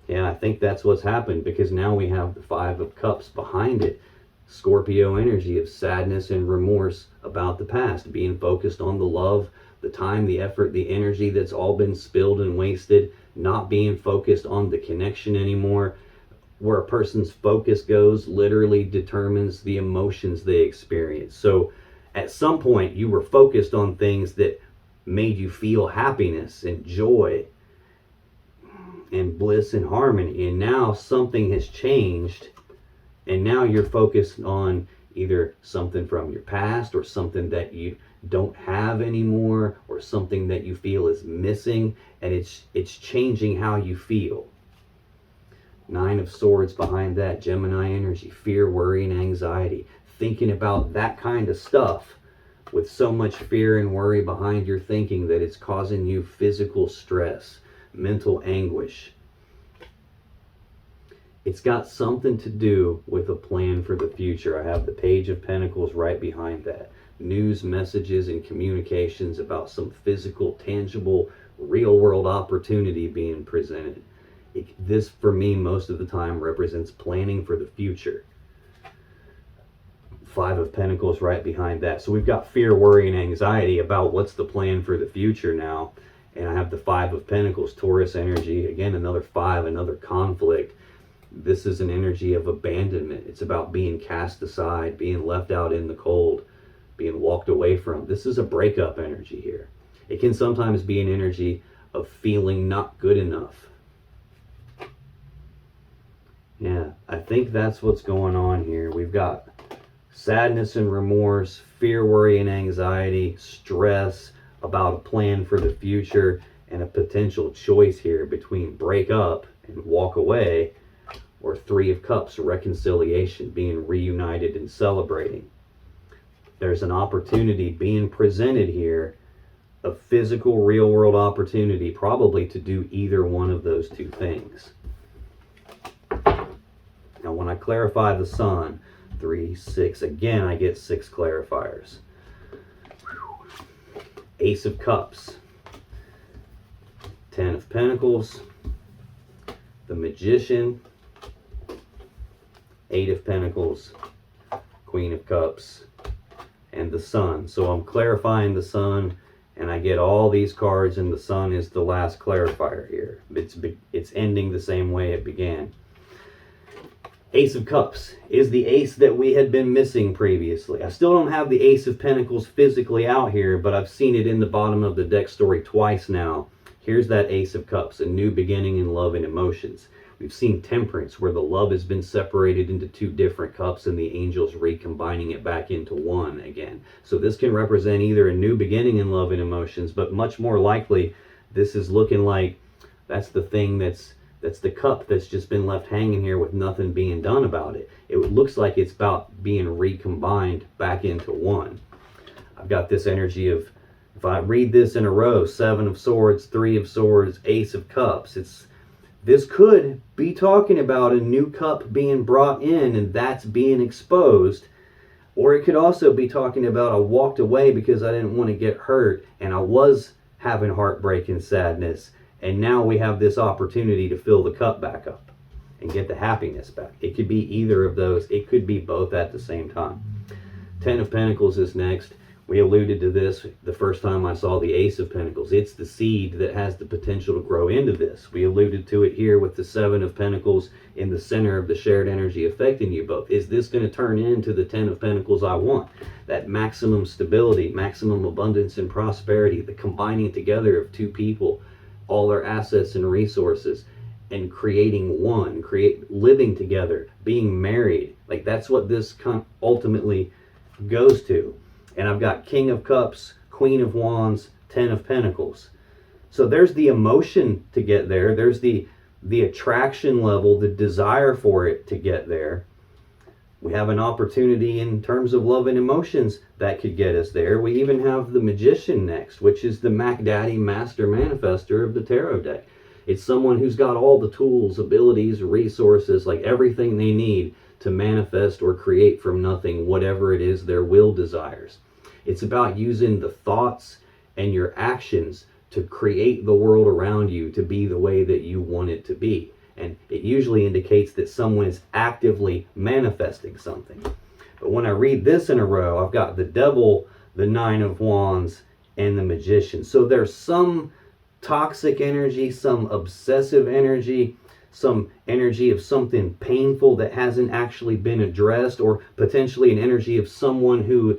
Yeah, I think that's what's happened, because now we have the 5 of Cups behind it. Scorpio energy of sadness and remorse about the past, being focused on the love, the time, the effort, the energy that's all been spilled and wasted, not being focused on the connection anymore. Where a person's focus goes literally determines the emotions they experience. So at some point you were focused on things that made you feel happiness and joy and bliss and harmony, and now something has changed. And now you're focused on either something from your past or something that you don't have anymore, or something that you feel is missing, and it's changing how you feel. 9 of Swords behind that, Gemini energy, fear, worry, and anxiety. Thinking about that kind of stuff with so much fear and worry behind your thinking that it's causing you physical stress, mental anguish. It's got something to do with a plan for the future. I have the Page of Pentacles right behind that. News, messages, and communications about some physical, tangible, real-world opportunity being presented. This, for me, most of the time represents planning for the future. 5 of Pentacles right behind that. So we've got fear, worry, and anxiety about what's the plan for the future now. And I have the 5 of Pentacles, Taurus energy. Again, another 5, another conflict. This is an energy of abandonment. It's about being cast aside, being left out in the cold, being walked away from. This is a breakup energy here. It can sometimes be an energy of feeling not good enough. Yeah, I think that's what's going on here. We've got sadness and remorse, fear, worry, and anxiety, stress about a plan for the future, and a potential choice here between break up and walk away, or 3 of Cups, reconciliation, being reunited and celebrating. There's an opportunity being presented here, a physical, real-world opportunity, probably to do either one of those 2 things. Now, when I clarify the sun, 3, 6, again, I get 6 clarifiers. Ace of Cups, 10 of Pentacles, the Magician, 8 of Pentacles, Queen of Cups, and the Sun. So I'm clarifying the Sun, and I get all these cards, and the Sun is the last clarifier here. It's ending the same way it began. Ace of Cups is the ace that we had been missing previously. I still don't have the Ace of Pentacles physically out here, but I've seen it in the bottom of the deck story twice now. Here's that Ace of Cups, a new beginning in love and emotions. We've seen temperance, where the love has been separated into two different cups and the angels recombining it back into one again. So this can represent either a new beginning in love and emotions, but much more likely this is looking like that's the thing that's the cup that's just been left hanging here with nothing being done about it. It looks like it's about being recombined back into one. I've got this energy of, if I read this in a row, 7 of Swords, 3 of Swords, Ace of Cups, this could be talking about a new cup being brought in and that's being exposed. Or it could also be talking about I walked away because I didn't want to get hurt and I was having heartbreak and sadness. And now we have this opportunity to fill the cup back up and get the happiness back. It could be either of those. It could be both at the same time. 10 of Pentacles is next. We alluded to this the first time I saw the Ace of Pentacles. It's the seed that has the potential to grow into this. We alluded to it here with the 7 of Pentacles in the center of the shared energy affecting you both. Is this going to turn into the 10 of Pentacles I want? That maximum stability, maximum abundance and prosperity, the combining together of two people, all their assets and resources, and creating one, living together, being married. Like that's what this ultimately goes to. And I've got King of Cups, Queen of Wands, 10 of Pentacles. So there's the emotion to get there. There's the attraction level, the desire for it to get there. We have an opportunity in terms of love and emotions that could get us there. We even have the Magician next, which is the Mac Daddy Master Manifester of the Tarot deck. It's someone who's got all the tools, abilities, resources, like everything they need to manifest or create from nothing whatever it is their will desires. It's about using the thoughts and your actions to create the world around you to be the way that you want it to be. And it usually indicates that someone is actively manifesting something. But when I read this in a row, I've got the Devil, the 9 of Wands, and the Magician. So there's some toxic energy, some obsessive energy, some energy of something painful that hasn't actually been addressed, or potentially an energy of something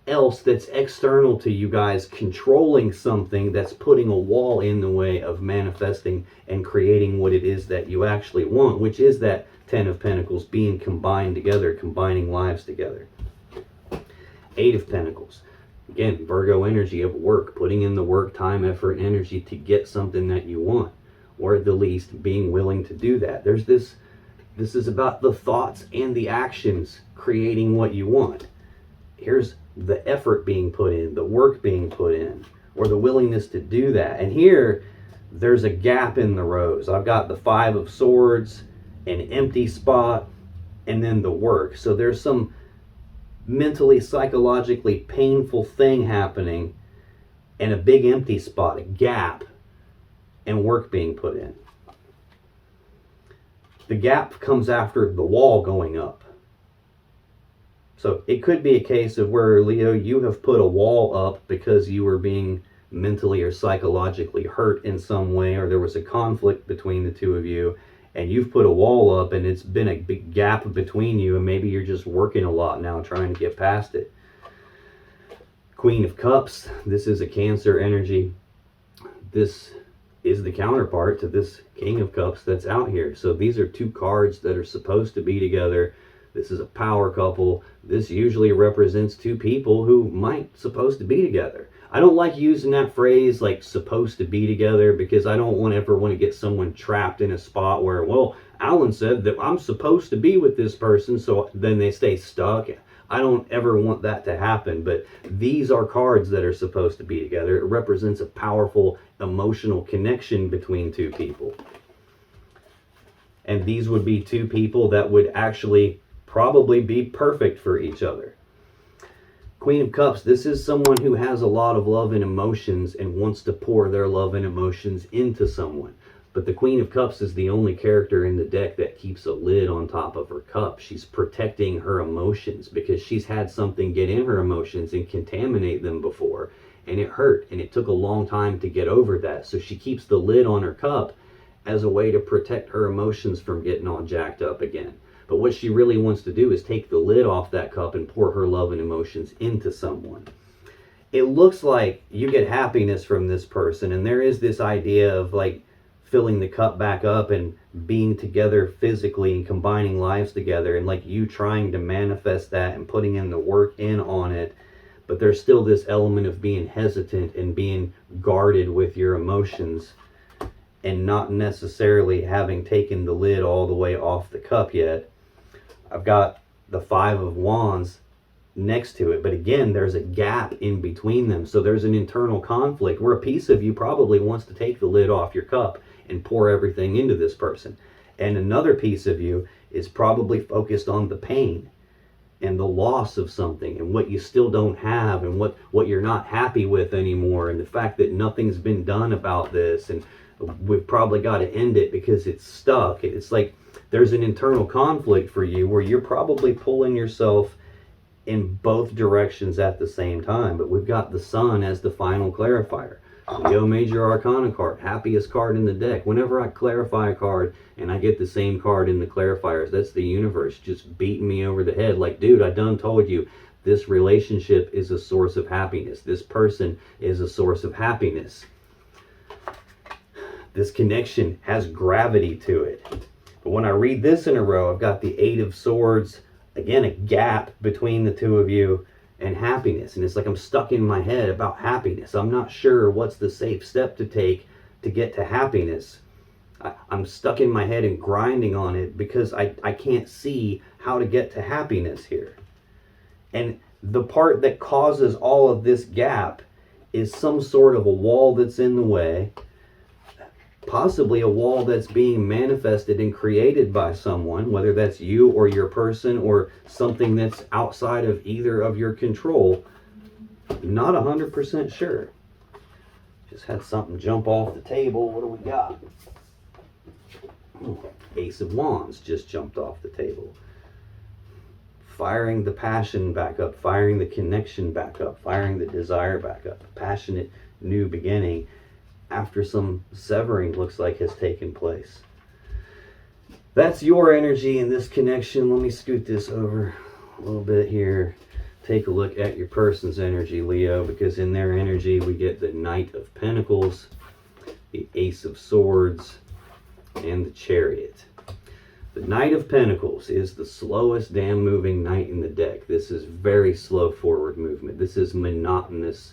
else that's external to you guys controlling something that's putting a wall in the way of manifesting and creating what it is that you actually want, which is that 10 of Pentacles being combined together, combining lives together. 8 of Pentacles. Again, Virgo energy of work, putting in the work, time, effort, and energy to get something that you want, or at the least being willing to do that. There's this is about the thoughts and the actions creating what you want. Here's the effort being put in, the work being put in, or the willingness to do that. And here, there's a gap in the rows. I've got the 5 of Swords, an empty spot, and then the work. So there's some mentally, psychologically painful thing happening, and a big empty spot, a gap, and work being put in. The gap comes after the wall going up. So it could be a case of where, Leo, you have put a wall up because you were being mentally or psychologically hurt in some way, or there was a conflict between the two of you, and you've put a wall up and it's been a big gap between you, and maybe you're just working a lot now trying to get past it. Queen of Cups, this is a Cancer energy. This is the counterpart to this King of Cups that's out here. So these are two cards that are supposed to be together. This is a power couple. This usually represents two people who might supposed to be together. I don't like using that phrase like supposed to be together, because I don't ever want to get someone trapped in a spot where, well, Alan said that I'm supposed to be with this person, so then they stay stuck. I don't ever want that to happen, but these are cards that are supposed to be together. It represents a powerful emotional connection between two people. And these would be two people that would actually probably be perfect for each other. Queen of Cups, this is someone who has a lot of love and emotions and wants to pour their love and emotions into someone. But the Queen of Cups is the only character in the deck that keeps a lid on top of her cup. She's protecting her emotions because she's had something get in her emotions and contaminate them before, and it hurt, and it took a long time to get over that. So she keeps the lid on her cup as a way to protect her emotions from getting all jacked up again. But what she really wants to do is take the lid off that cup and pour her love and emotions into someone. It looks like you get happiness from this person, and there is this idea of like filling the cup back up and being together physically and combining lives together, and like you trying to manifest that and putting in the work in on it, but there's still this element of being hesitant and being guarded with your emotions and not necessarily having taken the lid all the way off the cup yet. I've got the Five of Wands next to it, but again, there's a gap in between them. So there's an internal conflict where a piece of you probably wants to take the lid off your cup and pour everything into this person. And another piece of you is probably focused on the pain and the loss of something and what you still don't have and what you're not happy with anymore, and the fact that nothing's been done about this, and we've probably got to end it because it's stuck. It's like there's an internal conflict for you where you're probably pulling yourself in both directions at the same time. But we've got the Sun as the final clarifier. Leo Major Arcana card, happiest card in the deck. Whenever I clarify a card and I get the same card in the clarifiers, that's the universe just beating me over the head like, dude, I done told you this relationship is a source of happiness. This person is a source of happiness. This connection has gravity to it. But when I read this in a row, I've got the Eight of Swords, again, a gap between the two of you and happiness. And it's like I'm stuck in my head about happiness. I'm not sure what's the safe step to take to get to happiness. I'm stuck in my head and grinding on it because I can't see how to get to happiness here. And the part that causes all of this gap is some sort of a wall that's in the way, possibly a wall that's being manifested and created by someone, whether that's you or your person or something that's outside of either of your control. Not 100% sure. Just had something jump off the table. What do we got? Ace of Wands just jumped off the table. Firing the passion back up, firing the connection back up, firing the desire back up. A passionate new beginning after some severing looks like has taken place. That's your energy in this connection. Let me scoot this over a little bit here. Take a look at your person's energy, Leo, because in their energy we get the Knight of Pentacles, the Ace of Swords, and the Chariot. The Knight of Pentacles is the slowest damn moving knight in the deck. This is very slow forward movement. This is monotonous,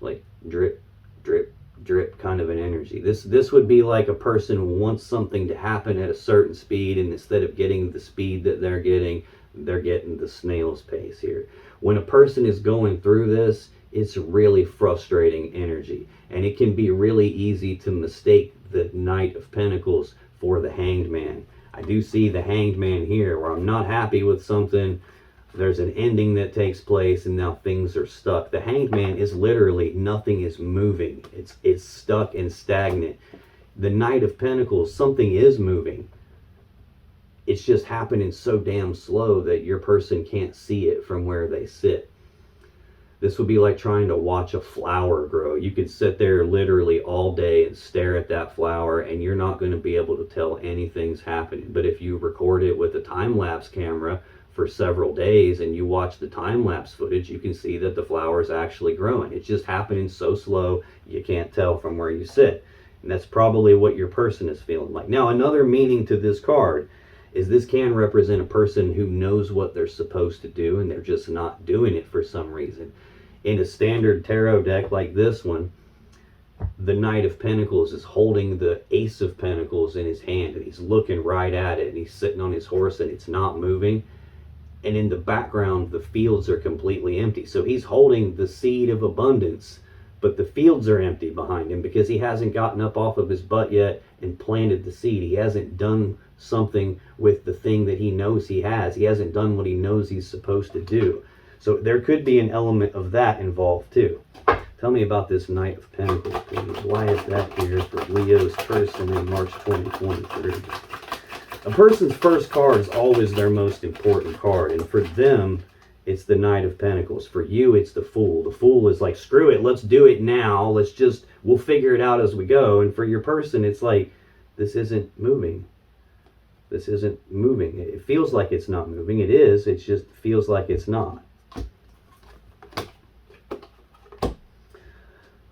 like drip, drip, drip kind of an energy. This would be like a person who wants something to happen at a certain speed, and instead of getting the speed that they're getting the snail's pace here. When a person is going through this, it's really frustrating energy, and it can be really easy to mistake the Knight of Pentacles for the Hanged Man. I do see the Hanged Man here where I'm not happy with something. There's an ending that takes place and now things are stuck. The Hanged Man is literally nothing is moving. It's stuck and stagnant. The Knight of Pentacles, something is moving. It's just happening so damn slow that your person can't see it from where they sit. This would be like trying to watch a flower grow. You could sit there literally all day and stare at that flower and you're not going to be able to tell anything's happening. But if you record it with a time-lapse camera for several days and you watch the time-lapse footage, you can see that the flower is actually growing. It's just happening so slow you can't tell from where you sit. And that's probably what your person is feeling like. Now, another meaning to this card is this can represent a person who knows what they're supposed to do and they're just not doing it for some reason. In a standard tarot deck like this one, the Knight of Pentacles is holding the Ace of Pentacles in his hand and he's looking right at it and he's sitting on his horse and it's not moving. And in the background, the fields are completely empty. So he's holding the seed of abundance, but the fields are empty behind him because he hasn't gotten up off of his butt yet and planted the seed. He hasn't done something with the thing that he knows he has. He hasn't done what he knows he's supposed to do. So there could be an element of that involved too. Tell me about this Knight of Pentacles, please. Why is that here for Leo's person in March 2023? A person's first card is always their most important card. And for them, it's the Knight of Pentacles. For you, it's the Fool. The Fool is like, screw it, let's do it now. We'll figure it out as we go. And for your person, it's like, this isn't moving. This isn't moving. It feels like it's not moving. It is. It just feels like it's not.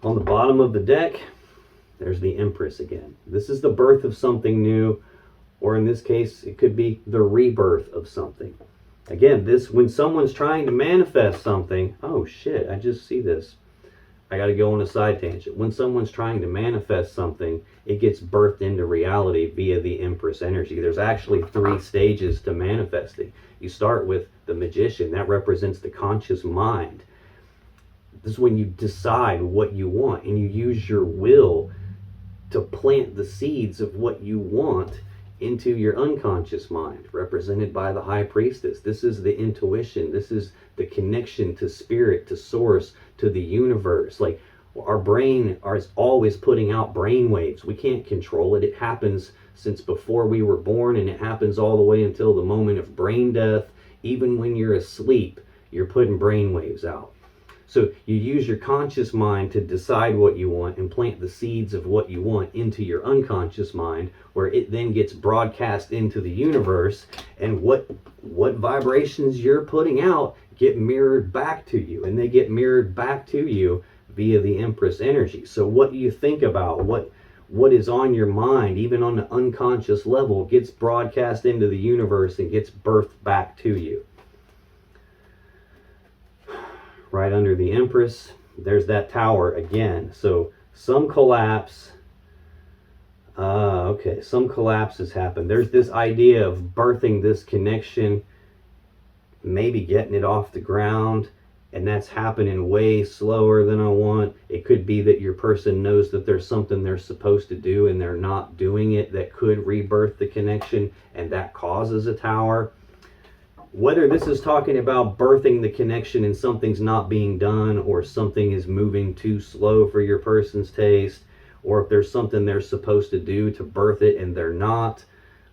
On the bottom of the deck, There's the Empress again. This is the birth of something new, or in this case, it could be the rebirth of something. Again, when someone's trying to manifest something, oh shit, I just see this. I got to go on a side tangent. When someone's trying to manifest something, it gets birthed into reality via the Empress energy. There's actually 3 stages to manifesting. You start with the Magician. That represents the conscious mind. This is when you decide what you want and you use your will to plant the seeds of what you want into your unconscious mind, represented by the High Priestess. This is the intuition. This is the connection to spirit, to source, to the universe. Like, our brain is always putting out brain waves. We can't control it. It happens since before we were born, and it happens all the way until the moment of brain death. Even when you're asleep, you're putting brain waves out. So you use your conscious mind to decide what you want and plant the seeds of what you want into your unconscious mind, where it then gets broadcast into the universe, and what vibrations you're putting out get mirrored back to you, and they get mirrored back to you via the Empress energy. So what you think about, what is on your mind, even on the unconscious level, gets broadcast into the universe and gets birthed back to you. Right under the Empress, there's that tower again. So some collapse. Some collapses happen. There's this idea of birthing this connection, maybe getting it off the ground, and that's happening way slower than I want. It could be that your person knows that there's something they're supposed to do and they're not doing it, that could rebirth the connection, and that causes a tower. Whether this is talking about birthing the connection and something's not being done, or something is moving too slow for your person's taste, or if there's something they're supposed to do to birth it and they're not,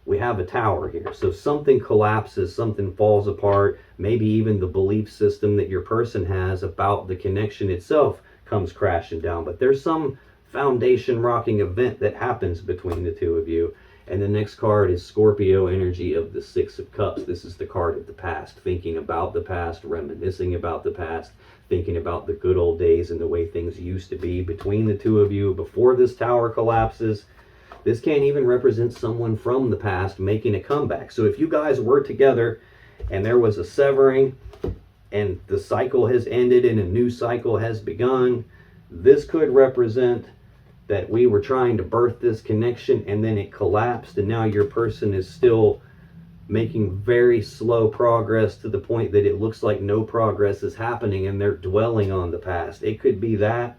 we have a tower here. So something collapses, something falls apart, maybe even the belief system that your person has about the connection itself comes crashing down. But there's some foundation rocking event that happens between the two of you. And the next card is Scorpio energy of the 6 of Cups. This is the card of the past, thinking about the past, reminiscing about the past, thinking about the good old days and the way things used to be between the two of you before this tower collapses. This can even represent someone from the past making a comeback. So if you guys were together and there was a severing and the cycle has ended and a new cycle has begun, this could represent that we were trying to birth this connection and then it collapsed, and now your person is still making very slow progress to the point that it looks like no progress is happening, and they're dwelling on the past. It could be that.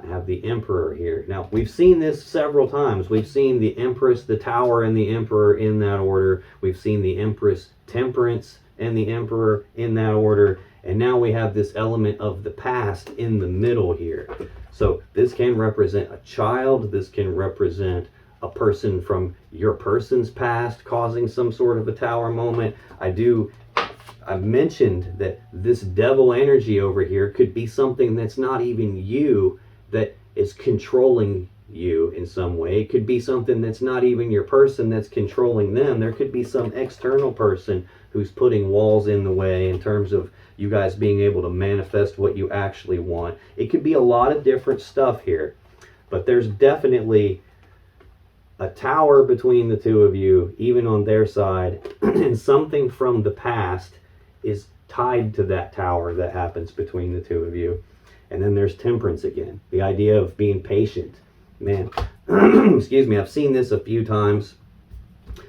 I have the Emperor here. Now, we've seen this several times. We've seen the Empress, the Tower, and the Emperor in that order. We've seen the Empress, Temperance, and the Emperor in that order. And now we have this element of the past in the middle here. So this can represent a child. This can represent a person from your person's past causing some sort of a tower moment. I mentioned that this devil energy over here could be something that's not even you, that is controlling you in some way. It could be something that's not even your person that's controlling them. There could be some external person who's putting walls in the way in terms of you guys being able to manifest what you actually want. It could be a lot of different stuff here, but there's definitely a tower between the two of you, even on their side, and something from the past is tied to that tower that happens between the two of you. And then there's Temperance again, the idea of being patient. Man, excuse me, I've seen this a few times.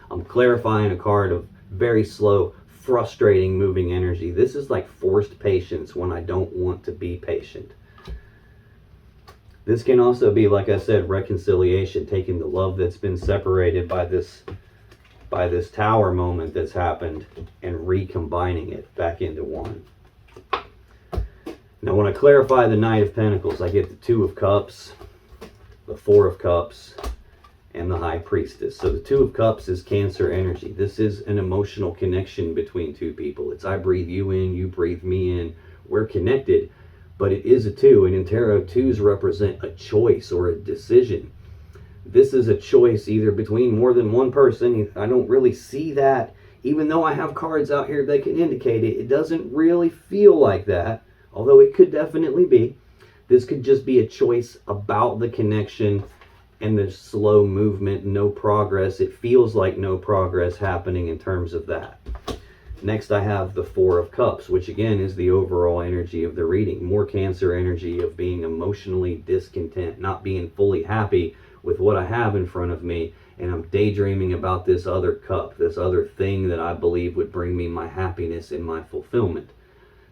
I'm clarifying a card of very slow, frustrating moving energy. This is like forced patience when I don't want to be patient. This can also be, like I said, reconciliation, taking the love that's been separated by this tower moment that's happened and recombining it back into one. Now, when I clarify the Knight of Pentacles, I get the 2 of Cups, the 4 of Cups, and the High Priestess. So the 2 of Cups is Cancer energy. This is an emotional connection between two people. It's I breathe you in, you breathe me in. We're connected, but it is a 2, and in tarot, 2s represent a choice or a decision. This is a choice either between more than one person. I don't really see that. Even though I have cards out here that can indicate it, it doesn't really feel like that, although it could definitely be. This could just be a choice about the connection and the slow movement, no progress. It feels like no progress happening in terms of that. Next, I have the Four of Cups, which again is the overall energy of the reading. More Cancer energy of being emotionally discontent, not being fully happy with what I have in front of me, and I'm daydreaming about this other cup, this other thing that I believe would bring me my happiness and my fulfillment.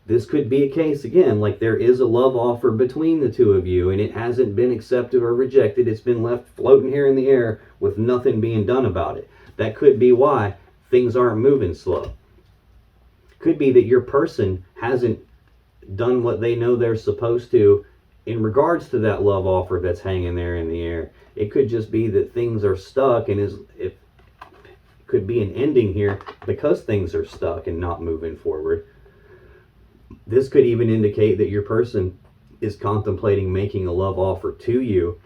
This could be a case, again, like there is a love offer between the two of you, and it hasn't been accepted or rejected. It's been left floating here in the air with nothing being done about it. That could be why things aren't moving slow. Could be that your person hasn't done what they know they're supposed to in regards to that love offer that's hanging there in the air. It could just be that things are stuck, and it could be an ending here because things are stuck and not moving forward. This could even indicate that your person is contemplating making a love offer to you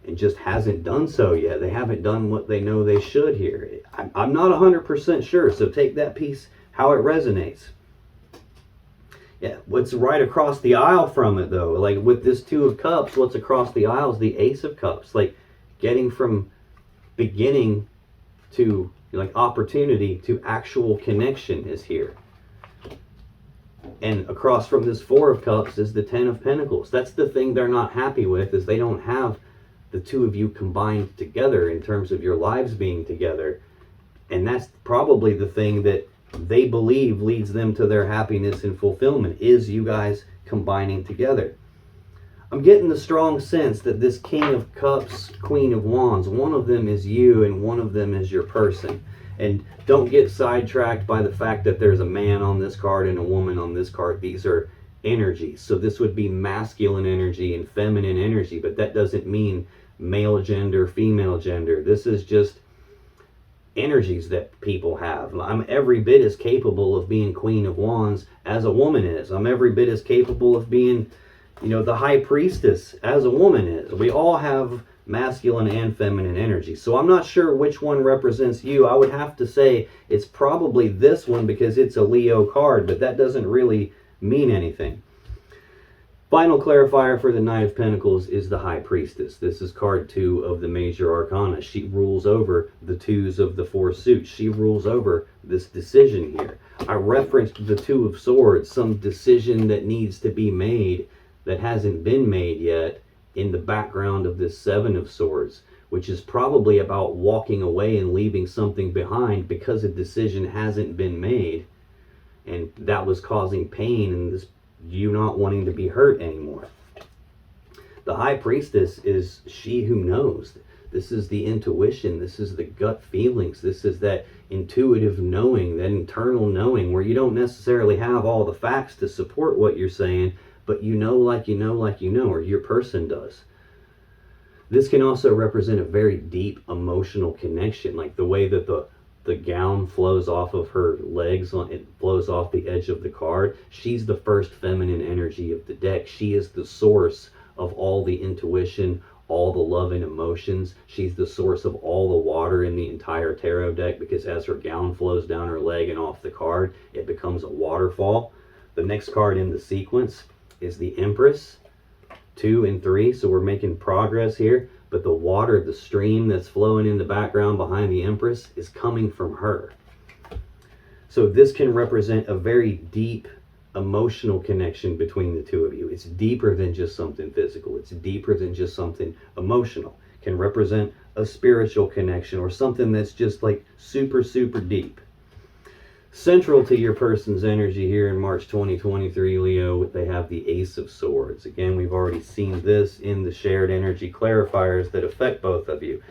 and just hasn't done so yet. They haven't done what they know they should here. I'm not 100% sure, so take that piece how it resonates. Yeah, what's right across the aisle from it, though, like with this Two of Cups, what's across the aisle is the Ace of Cups. Like getting from beginning to like opportunity to actual connection is here. And across from this Four of Cups is the Ten of Pentacles. That's the thing they're not happy with, is they don't have the two of you combined together in terms of your lives being together. And that's probably the thing that they believe leads them to their happiness and fulfillment, is you guys combining together. I'm getting the strong sense that this King of Cups, Queen of Wands, one of them is you and one of them is your person. And don't get sidetracked by the fact that there's a man on this card and a woman on this card. These are energies. So this would be masculine energy and feminine energy, but that doesn't mean male gender, female gender. This is just energies that people have. I'm every bit as capable of being Queen of Wands as a woman is. I'm every bit as capable of being, the High Priestess as a woman is. We all have masculine and feminine energy. So I'm not sure which one represents you. I would have to say it's probably this one because it's a Leo card, but that doesn't really mean anything. Final clarifier for the Knight of Pentacles is the High Priestess. This is card 2 of the Major Arcana. She rules over the twos of the four suits. She rules over this decision here. I referenced the Two of Swords, some decision that needs to be made that hasn't been made yet, in the background of this Seven of Swords, which is probably about walking away and leaving something behind because a decision hasn't been made, and that was causing pain and this you not wanting to be hurt anymore. The High Priestess is she who knows. This is the intuition. This is the gut feelings. This is that intuitive knowing, that internal knowing where you don't necessarily have all the facts to support what you're saying, but you know, or your person does. This can also represent a very deep emotional connection, like the way that the gown flows off of her legs, it flows off the edge of the card. She's the first feminine energy of the deck. She is the source of all the intuition, all the love and emotions. She's the source of all the water in the entire tarot deck, because as her gown flows down her leg and off the card, it becomes a waterfall. The next card in the sequence is the Empress, 2 and 3. So we're making progress here. But the water, the stream that's flowing in the background behind the Empress is coming from her. So this can represent a very deep emotional connection between the two of you. It's deeper than just something physical. It's deeper than just something emotional. It can represent a spiritual connection or something that's just like super, super deep. Central to your person's energy here in March 2023, Leo, they have the Ace of Swords. Again, we've already seen this in the shared energy clarifiers that affect both of you.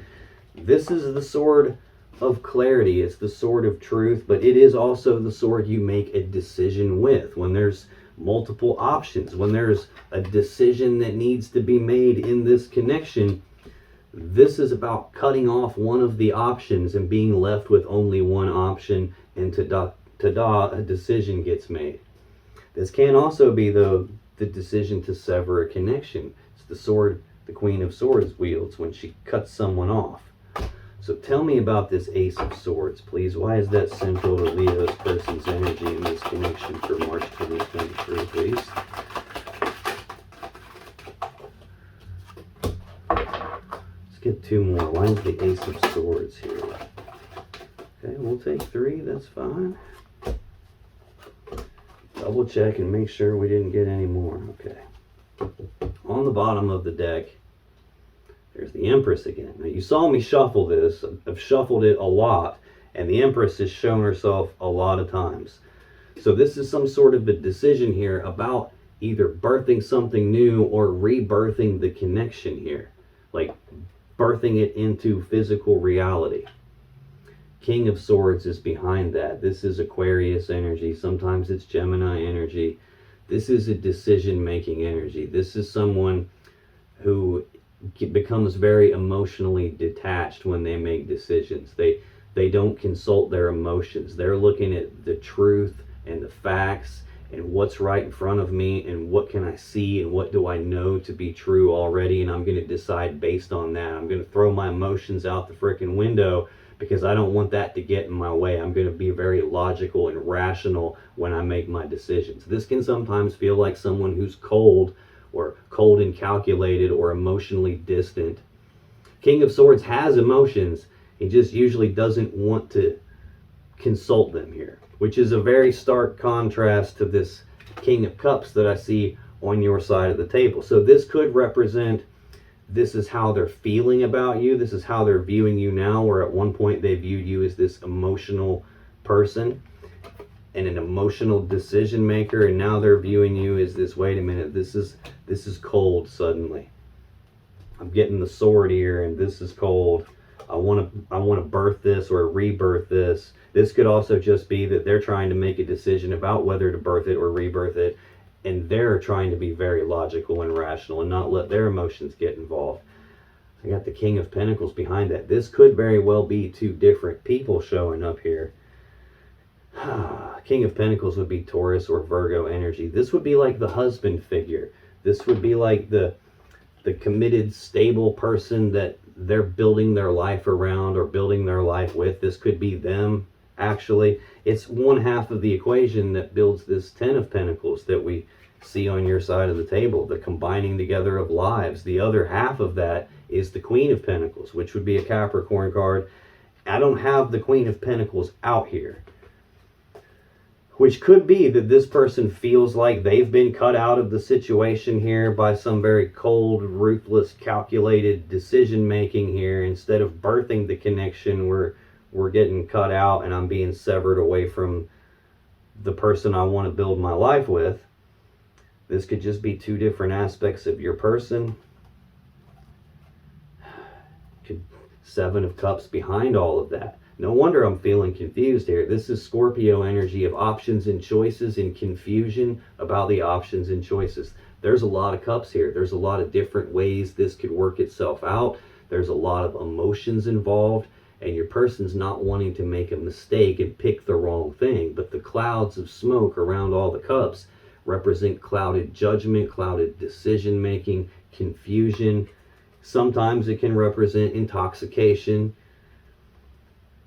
This is the sword of clarity. It's the sword of truth, but it is also the sword you make a decision with. When there's multiple options, when there's a decision that needs to be made in this connection, this is about cutting off one of the options and being left with only one option, and a decision gets made. This can also be the decision to sever a connection. It's the sword the Queen of Swords wields when she cuts someone off. So tell me about this Ace of Swords, please. Why is that central to Leo's person's energy in this connection for March 2023, please? Let's get 2 more. Why is the Ace of Swords here? Okay, we'll take 3. That's fine. Double check and make sure we didn't get any more. Okay. On the bottom of the deck, there's the Empress again. Now, you saw me shuffle this. I've shuffled it a lot, and the Empress has shown herself a lot of times. So this is some sort of a decision here about either birthing something new or rebirthing the connection here. Like birthing it into physical reality. King of Swords is behind that. This is Aquarius energy. Sometimes it's Gemini energy. This is a decision-making energy. This is someone who becomes very emotionally detached when they make decisions. They don't consult their emotions. They're looking at the truth and the facts and what's right in front of me and what can I see and what do I know to be true already, and I'm going to decide based on that. I'm going to throw my emotions out the freaking window because I don't want that to get in my way. I'm going to be very logical and rational when I make my decisions. This can sometimes feel like someone who's cold and calculated or emotionally distant. King of Swords has emotions. He just usually doesn't want to consult them here, which is a very stark contrast to this King of Cups that I see on your side of the table. So this could represent, this is how they're feeling about you. This is how they're viewing you now, where at one point they viewed you as this emotional person and an emotional decision maker, and now they're viewing you as this, wait a minute, this is cold suddenly. I'm getting the sword here and this is cold. I want to birth this or rebirth this. This could also just be that they're trying to make a decision about whether to birth it or rebirth it, and they're trying to be very logical and rational and not let their emotions get involved. I got the King of Pentacles behind that. This could very well be 2 different people showing up here. King of Pentacles would be Taurus or Virgo energy. This would be like the husband figure. This would be like the committed, stable person that they're building their life around or building their life with. This could be them, actually. It's one half of the equation that builds this 10 of Pentacles that we see on your side of the table, the combining together of lives. The other half of that is the Queen of Pentacles, which would be a Capricorn card. I don't have the Queen of Pentacles out here, which could be that this person feels like they've been cut out of the situation here by some very cold, ruthless, calculated decision making here. Instead of birthing the connection, we're getting cut out and I'm being severed away from the person I want to build my life with. This could just be 2 different aspects of your person. 7 of Cups behind all of that. No wonder I'm feeling confused here. This is Scorpio energy of options and choices and confusion about the options and choices. There's a lot of cups here. There's a lot of different ways this could work itself out. There's a lot of emotions involved, and your person's not wanting to make a mistake and pick the wrong thing. But the clouds of smoke around all the cups represent clouded judgment, clouded decision making, confusion. Sometimes it can represent intoxication,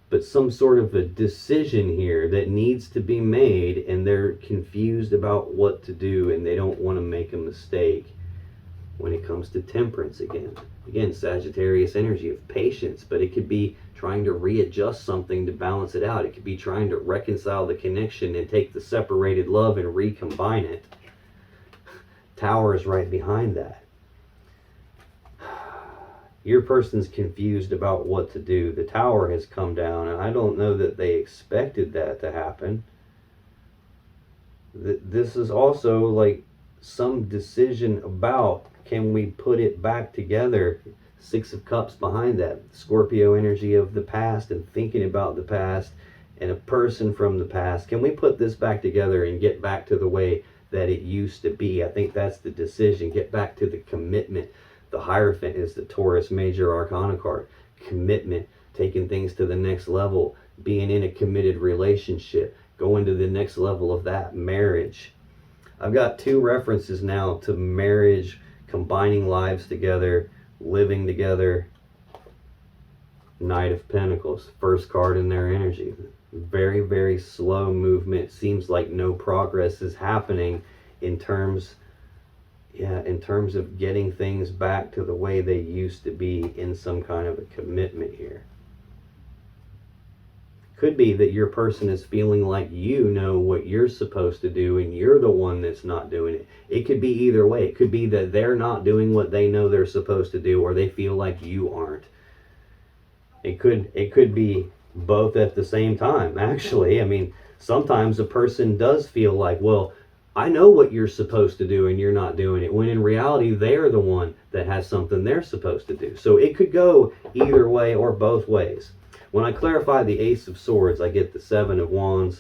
but some sort of a decision here that needs to be made, and they're confused about what to do and they don't want to make a mistake. When it comes to Temperance again, Sagittarius energy of patience, but it could be trying to readjust something to balance it out. It could be trying to reconcile the connection and take the separated love and recombine it. Tower is right behind that. Your person's confused about what to do. The Tower has come down, and I don't know that they expected that to happen. This is also like some decision about, can we put it back together? 6 of Cups behind that. Scorpio energy of the past and thinking about the past and a person from the past. Can we put this back together and get back to the way that it used to be? I think that's the decision. Get back to the commitment. The Hierophant is the Taurus major arcana card. Commitment, taking things to the next level, being in a committed relationship, going to the next level of that, marriage. I've got 2 references now to marriage, combining lives together, living together. Knight of Pentacles, first card in their energy. Very, very slow movement. Seems like no progress is happening in terms Yeah, in terms of getting things back to the way they used to be in some kind of a commitment here. Could be that your person is feeling like you know what you're supposed to do and you're the one that's not doing it. It could be either way. It could be that they're not doing what they know they're supposed to do, or they feel like you aren't. It could be both at the same time, actually. I mean, sometimes a person does feel like, well, I know what you're supposed to do and you're not doing it, when in reality they're the one that has something they're supposed to do. So it could go either way or both ways. When I clarify the Ace of Swords, I get the Seven of Wands,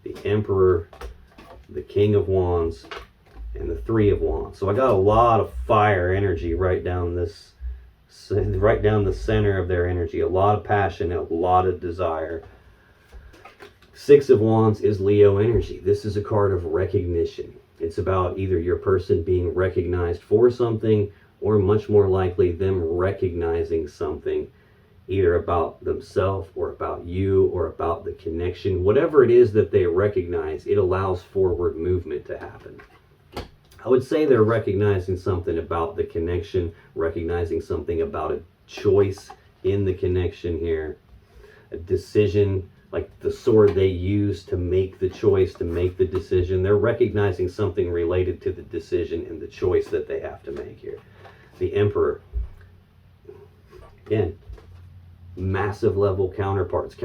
the Emperor, the King of Wands, and the Three of Wands. So I got a lot of fire energy right down the center of their energy. A lot of passion, a lot of desire. Six of Wands is Leo energy. This is a card of recognition. It's about either your person being recognized for something, or much more likely them recognizing something, either about themselves or about you or about the connection. Whatever it is that they recognize, it allows forward movement to happen. I would say they're recognizing something about the connection, recognizing something about a choice in the connection here, a decision, like the sword they use to make the choice, to make the decision. They're recognizing something related to the decision and the choice that they have to make here. The Emperor, again, massive level counterparts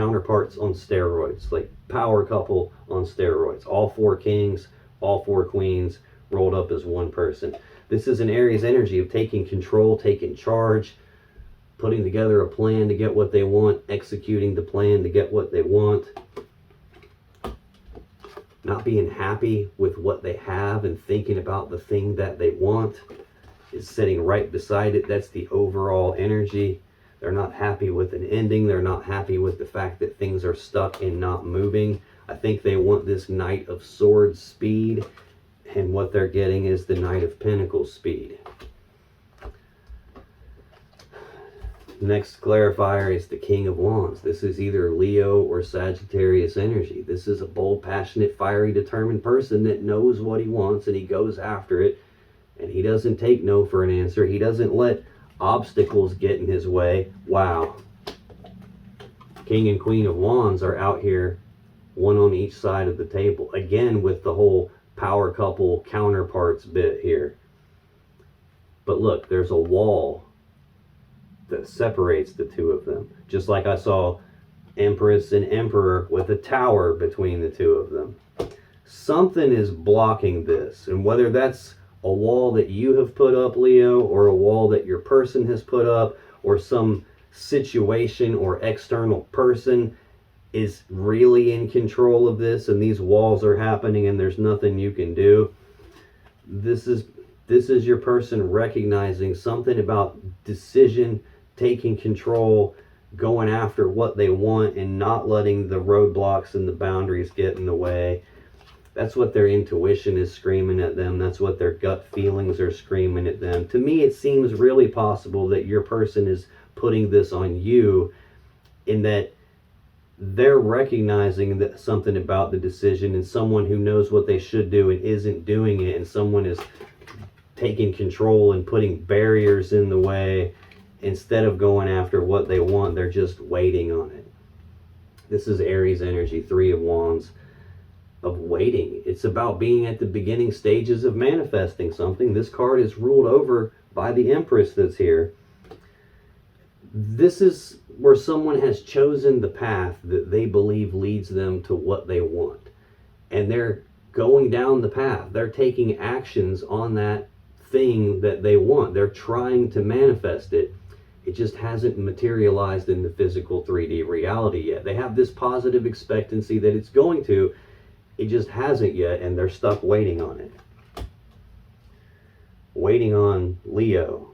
on steroids, like power couple on steroids. All four kings, all four queens rolled up as one person. This is an Aries energy of taking control, taking charge, putting together a plan to get what they want, executing the plan to get what they want, not being happy with what they have and thinking about the thing that they want is sitting right beside it. That's the overall energy. They're not happy with an ending. They're not happy with the fact that things are stuck and not moving. I think they want this Knight of Swords speed, and what they're getting is the Knight of Pentacles speed. Next clarifier is the King of Wands. This is either Leo or Sagittarius energy. This is a bold, passionate, fiery, determined person that knows what he wants and he goes after it, and he doesn't take no for an answer. He doesn't let obstacles get in his way. Wow. King and Queen of Wands are out here, one on each side of the table. Again, with the whole power couple counterparts bit here. But look, there's a wall that separates the two of them. Just like I saw Empress and Emperor with a tower between the two of them. Something is blocking this, and whether that's a wall that you have put up, Leo, or a wall that your person has put up, or some situation or external person is really in control of this, and these walls are happening and there's nothing you can do. This is your person recognizing something about decision, taking control, going after what they want, and not letting the roadblocks and the boundaries get in the way. That's what their intuition is screaming at them. That's what their gut feelings are screaming at them. To me, it seems really possible that your person is putting this on you, in that they're recognizing that something about the decision, and someone who knows what they should do and isn't doing it, and someone is taking control and putting barriers in the way. Instead of going after what they want, they're just waiting on it. This is Aries energy, Three of Wands, of waiting. It's about being at the beginning stages of manifesting something. This card is ruled over by the Empress that's here. This is where someone has chosen the path that they believe leads them to what they want. And they're going down the path. They're taking actions on that thing that they want. They're trying to manifest it. It just hasn't materialized in the physical 3D reality yet. They have this positive expectancy that it's going to. It just hasn't yet, and they're stuck waiting on it. Waiting on Leo.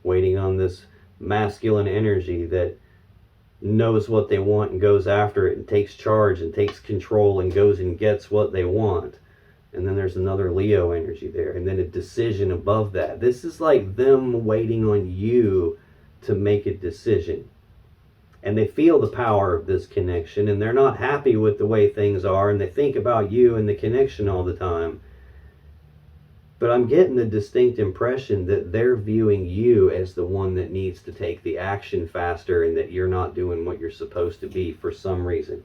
Waiting on this masculine energy that knows what they want and goes after it and takes charge and takes control and goes and gets what they want. And then there's another Leo energy there, and then a decision above that. This is like them waiting on you to make a decision. And they feel the power of this connection, and they're not happy with the way things are, and they think about you and the connection all the time. But I'm getting the distinct impression that they're viewing you as the one that needs to take the action faster, and that you're not doing what you're supposed to be for some reason.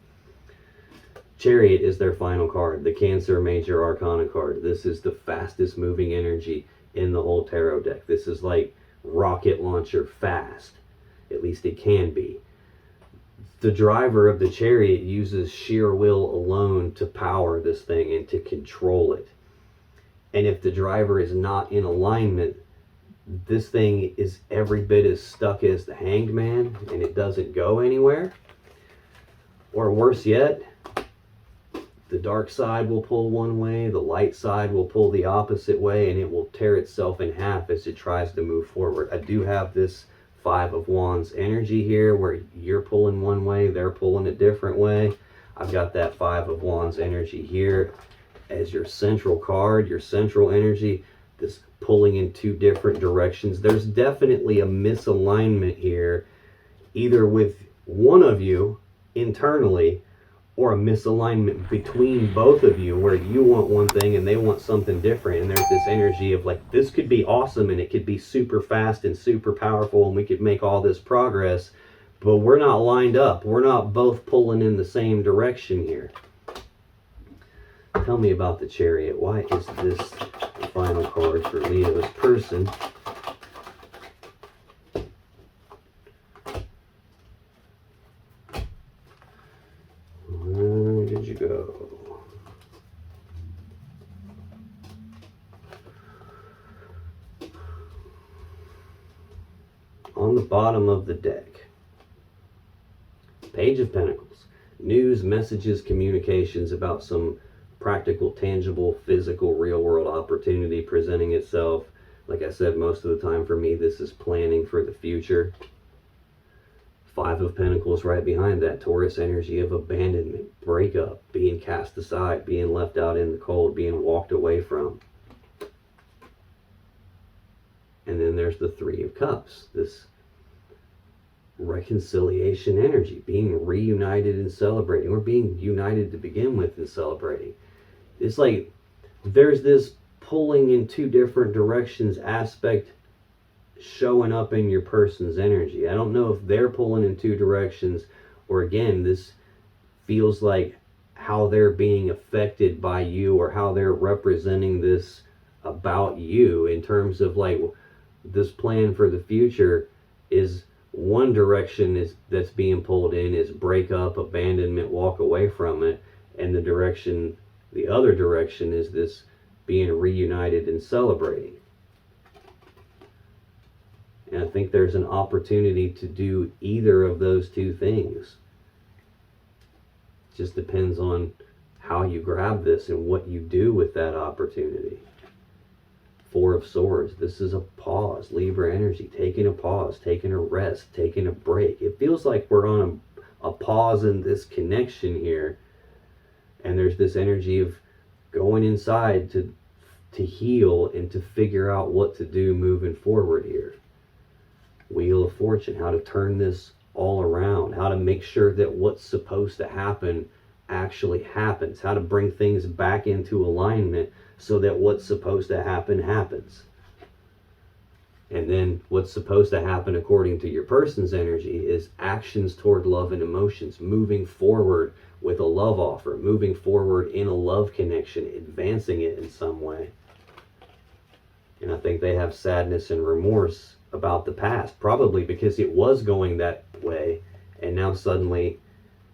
Chariot is their final card, the Cancer Major Arcana card. This is the fastest moving energy in the whole tarot deck. This is like rocket launcher fast. At least it can be. The driver of the Chariot uses sheer will alone to power this thing and to control it. And if the driver is not in alignment, this thing is every bit as stuck as the Hanged Man, and it doesn't go anywhere. Or worse yet, the dark side will pull one way, the light side will pull the opposite way, and it will tear itself in half as it tries to move forward. I do have this Five of Wands energy here where you're pulling one way, they're pulling a different way. I've got that Five of Wands energy here as your central card, your central energy, this pulling in two different directions. There's definitely a misalignment here, either with one of you internally, or a misalignment between both of you where you want one thing and they want something different. And there's this energy of like, this could be awesome and it could be super fast and super powerful and we could make all this progress, but we're not lined up. We're not both pulling in the same direction here. Tell me about the Chariot. Why is this the final card for Leo's person? Where did you go? On the bottom of the deck, Page of Pentacles. News, messages, communications about some practical, tangible, physical, real-world opportunity presenting itself. Like I said, most of the time for me, this is planning for the future. Five of Pentacles right behind that, Taurus energy of abandonment, breakup, being cast aside, being left out in the cold, being walked away from. And then there's the Three of Cups, this reconciliation energy, being reunited and celebrating, or being united to begin with and celebrating. It's like there's this pulling in two different directions aspect showing up in your person's energy. I don't know if they're pulling in two directions, or again, this feels like how they're being affected by you, or how they're representing this about you in terms of like this plan for the future is one direction is that's being pulled in is breakup, abandonment, walk away from it, and the other direction is this being reunited and celebrating. And I think there's an opportunity to do either of those two things. It just depends on how you grab this and what you do with that opportunity. Four of Swords. This is a pause. Libra energy. Taking a pause. Taking a rest. Taking a break. It feels like we're on a pause in this connection here. And there's this energy of going inside to heal and to figure out what to do moving forward here. Wheel of Fortune. How to turn this all around. How to make sure that what's supposed to happen actually happens. How to bring things back into alignment so that what's supposed to happen happens. And then what's supposed to happen according to your person's energy is actions toward love and emotions, moving forward with a love offer, moving forward in a love connection, advancing it in some way. And I think they have sadness and remorse about the past, probably because it was going that way, and now suddenly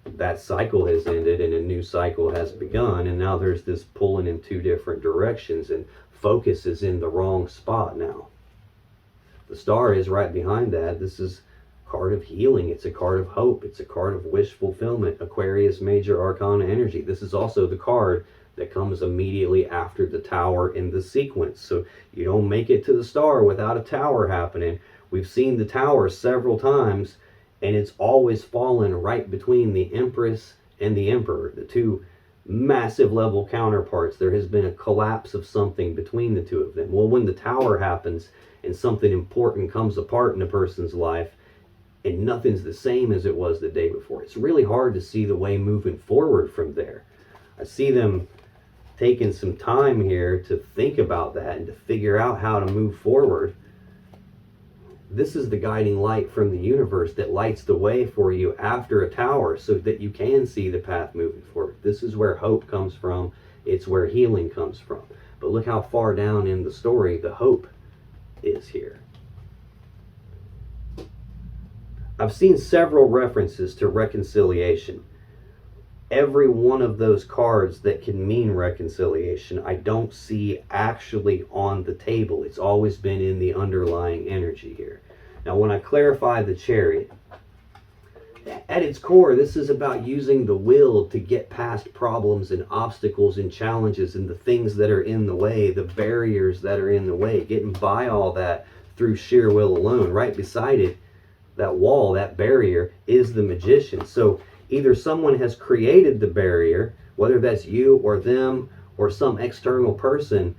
that cycle has ended and a new cycle has begun, and now there's this pulling in two different directions, and focus is in the wrong spot now. The Star is right behind that. This is a card of healing. It's a card of hope. It's a card of wish fulfillment. Aquarius Major Arcana energy. This is also the card that comes immediately after the Tower in the sequence. So you don't make it to the Star without a Tower happening. We've seen the Tower several times, and it's always fallen right between the Empress and the Emperor, the two massive level counterparts. There has been a collapse of something between the two of them. Well, when the Tower happens and something important comes apart in a person's life and nothing's the same as it was the day before, it's really hard to see the way moving forward from there. I see them taken some time here to think about that and to figure out how to move forward, this is the guiding light from the universe that lights the way for you after a tower so that you can see the path moving forward. This is where hope comes from. It's where healing comes from. But look how far down in the story the hope is here. I've seen several references to reconciliation. Every one of those cards that can mean reconciliation, I don't see actually on the table. It's always been in the underlying energy here. Now, when I clarify the Chariot, at its core, this is about using the will to get past problems and obstacles and challenges and the things that are in the way, the barriers that are in the way, getting by all that through sheer will alone. Right beside it, that wall, that barrier, is the Magician. So either someone has created the barrier, whether that's you or them or some external person,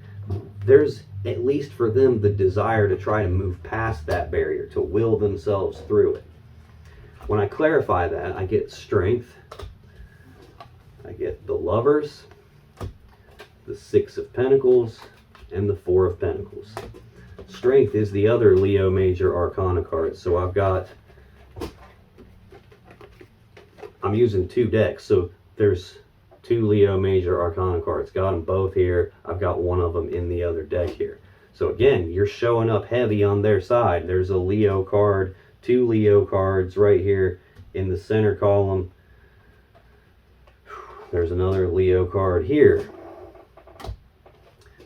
there's at least for them the desire to try to move past that barrier, to will themselves through it. When I clarify that, I get Strength, I get the Lovers, the Six of Pentacles, and the Four of Pentacles. Strength is the other Leo Major Arcana card. So I'm using two decks. So there's two Leo Major Arcana cards. Got them both here. I've got one of them in the other deck here. So again, you're showing up heavy on their side. There's a Leo card, two Leo cards right here in the center column. There's another Leo card here.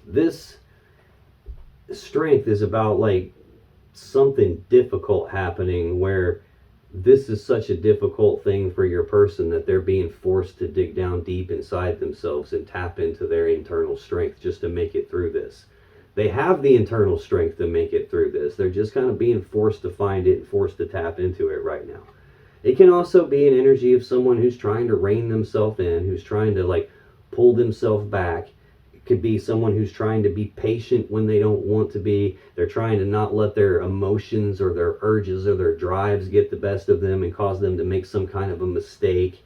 This Strength is about like something difficult happening where this is such a difficult thing for your person that they're being forced to dig down deep inside themselves and tap into their internal strength just to make it through this. They have the internal strength to make it through this. They're just kind of being forced to find it and forced to tap into it right now. It can also be an energy of someone who's trying to rein themselves in, who's trying to like pull themselves back. Could be someone who's trying to be patient when they don't want to be. They're trying to not let their emotions or their urges or their drives get the best of them and cause them to make some kind of a mistake.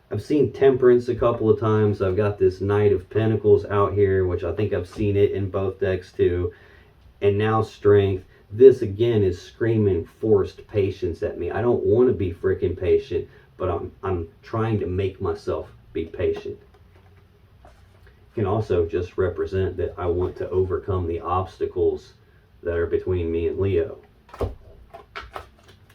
I've seen Temperance a couple of times. I've got this Knight of Pentacles out here, which I think I've seen it in both decks too. And now Strength. This again is screaming forced patience at me. I don't want to be freaking patient, but I'm trying to make myself be patient. Can also just represent that I want to overcome the obstacles that are between me and Leo.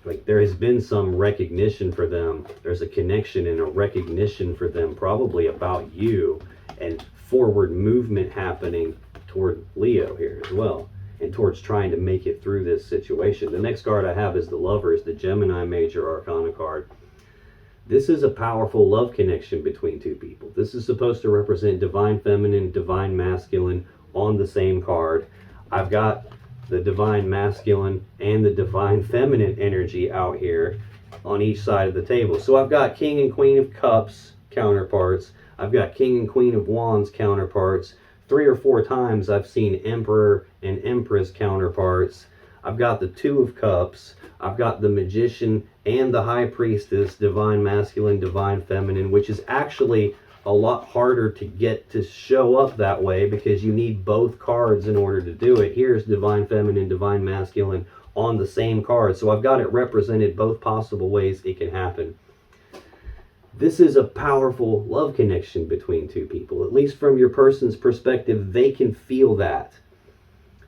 Like there has been some recognition for them. There's a connection and a recognition for them probably about you and forward movement happening toward Leo here as well and towards trying to make it through this situation. The next card I have is the Lovers, the Gemini Major Arcana card. This is a powerful love connection between two people. This is supposed to represent divine feminine, divine masculine on the same card. I've got the divine masculine and the divine feminine energy out here on each side of the table. So I've got King and Queen of Cups counterparts. I've got King and Queen of Wands counterparts. 3 or 4 times I've seen Emperor and Empress counterparts. I've got the Two of Cups. I've got the Magician and the High Priestess, divine masculine, divine feminine, which is actually a lot harder to get to show up that way because you need both cards in order to do it. Here's divine feminine, divine masculine on the same card. So I've got it represented both possible ways it can happen. This is a powerful love connection between two people. At least from your person's perspective, they can feel that.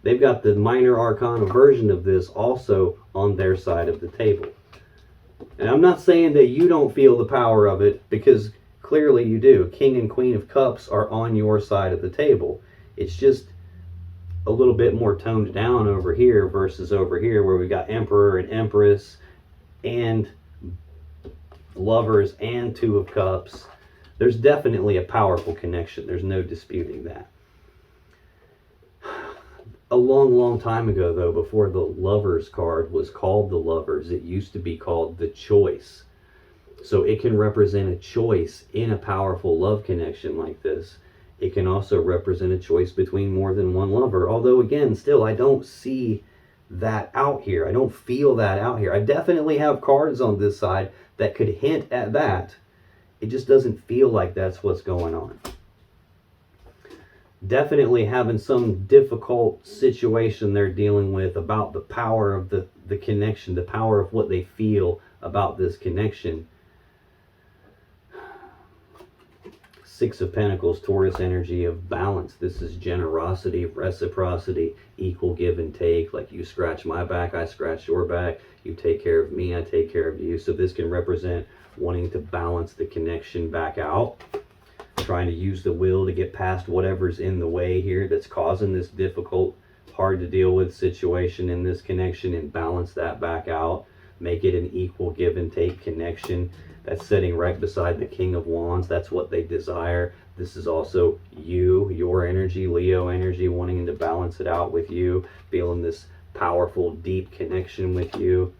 They've got the minor arcana version of this also on their side of the table. And I'm not saying that you don't feel the power of it, because clearly you do. King and Queen of Cups are on your side of the table. It's just a little bit more toned down over here versus over here where we got Emperor and Empress and Lovers and Two of Cups. There's definitely a powerful connection. There's no disputing that. A long, long time ago, though, before the Lovers card was called the Lovers, it used to be called the Choice. So it can represent a choice in a powerful love connection like this. It can also represent a choice between more than one lover. Although, again, still, I don't see that out here. I don't feel that out here. I definitely have cards on this side that could hint at that. It just doesn't feel like that's what's going on. definitely having some difficult situation they're dealing with about the power of the connection, the power of what they feel about this connection. Six of Pentacles, Taurus energy of balance. This is generosity, reciprocity, equal give and take. Like you scratch my back, I scratch your back. You take care of me, I take care of you. So this can represent wanting to balance the connection back out. Trying to use the will to get past whatever's in the way here that's causing this difficult, hard to deal with situation in this connection, and balance that back out. Make it an equal give and take connection. That's sitting right beside the King of Wands. That's what they desire. This is also you, your energy, Leo energy, wanting to balance it out with you, feeling this powerful, deep connection with you.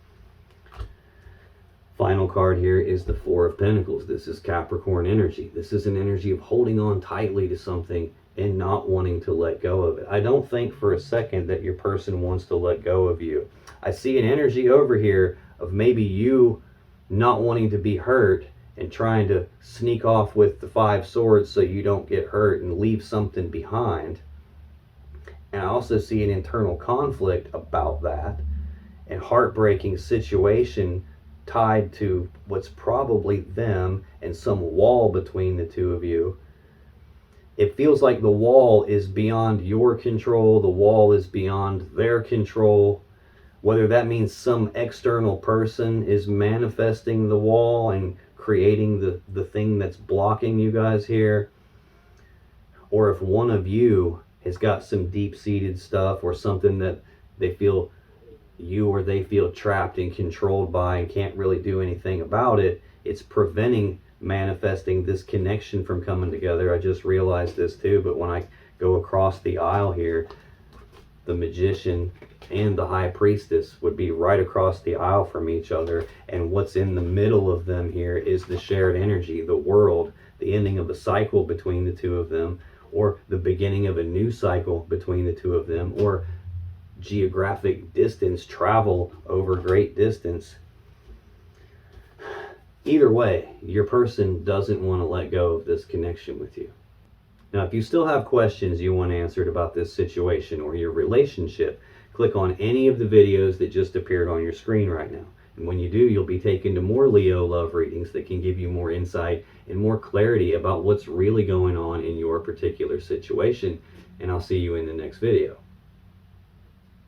Final card here is the Four of Pentacles. This is Capricorn energy. This is an energy of holding on tightly to something and not wanting to let go of it. I don't think for a second that your person wants to let go of you. I see an energy over here of maybe you not wanting to be hurt and trying to sneak off with the Five Swords so you don't get hurt and leave something behind. And I also see an internal conflict about that and heartbreaking situation tied to what's probably them and some wall between the two of you. It feels like the wall is beyond your control, the wall is beyond their control. Whether that means some external person is manifesting the wall and creating the thing that's blocking you guys here, or if one of you has got some deep-seated stuff or something that they feel you or they feel trapped and controlled by and can't really do anything about it, it's preventing manifesting this connection from coming together. I just realized this too, but when I go across the aisle here, the Magician and the High Priestess would be right across the aisle from each other, and what's in the middle of them here is the shared energy, the world, the ending of a cycle between the two of them, or the beginning of a new cycle between the two of them, or geographic distance, travel over great distance. Either way, your person doesn't want to let go of this connection with you. Now, if you still have questions you want answered about this situation or your relationship, click on any of the videos that just appeared on your screen right now. And when you do, you'll be taken to more Leo love readings that can give you more insight and more clarity about what's really going on in your particular situation. And I'll see you in the next video.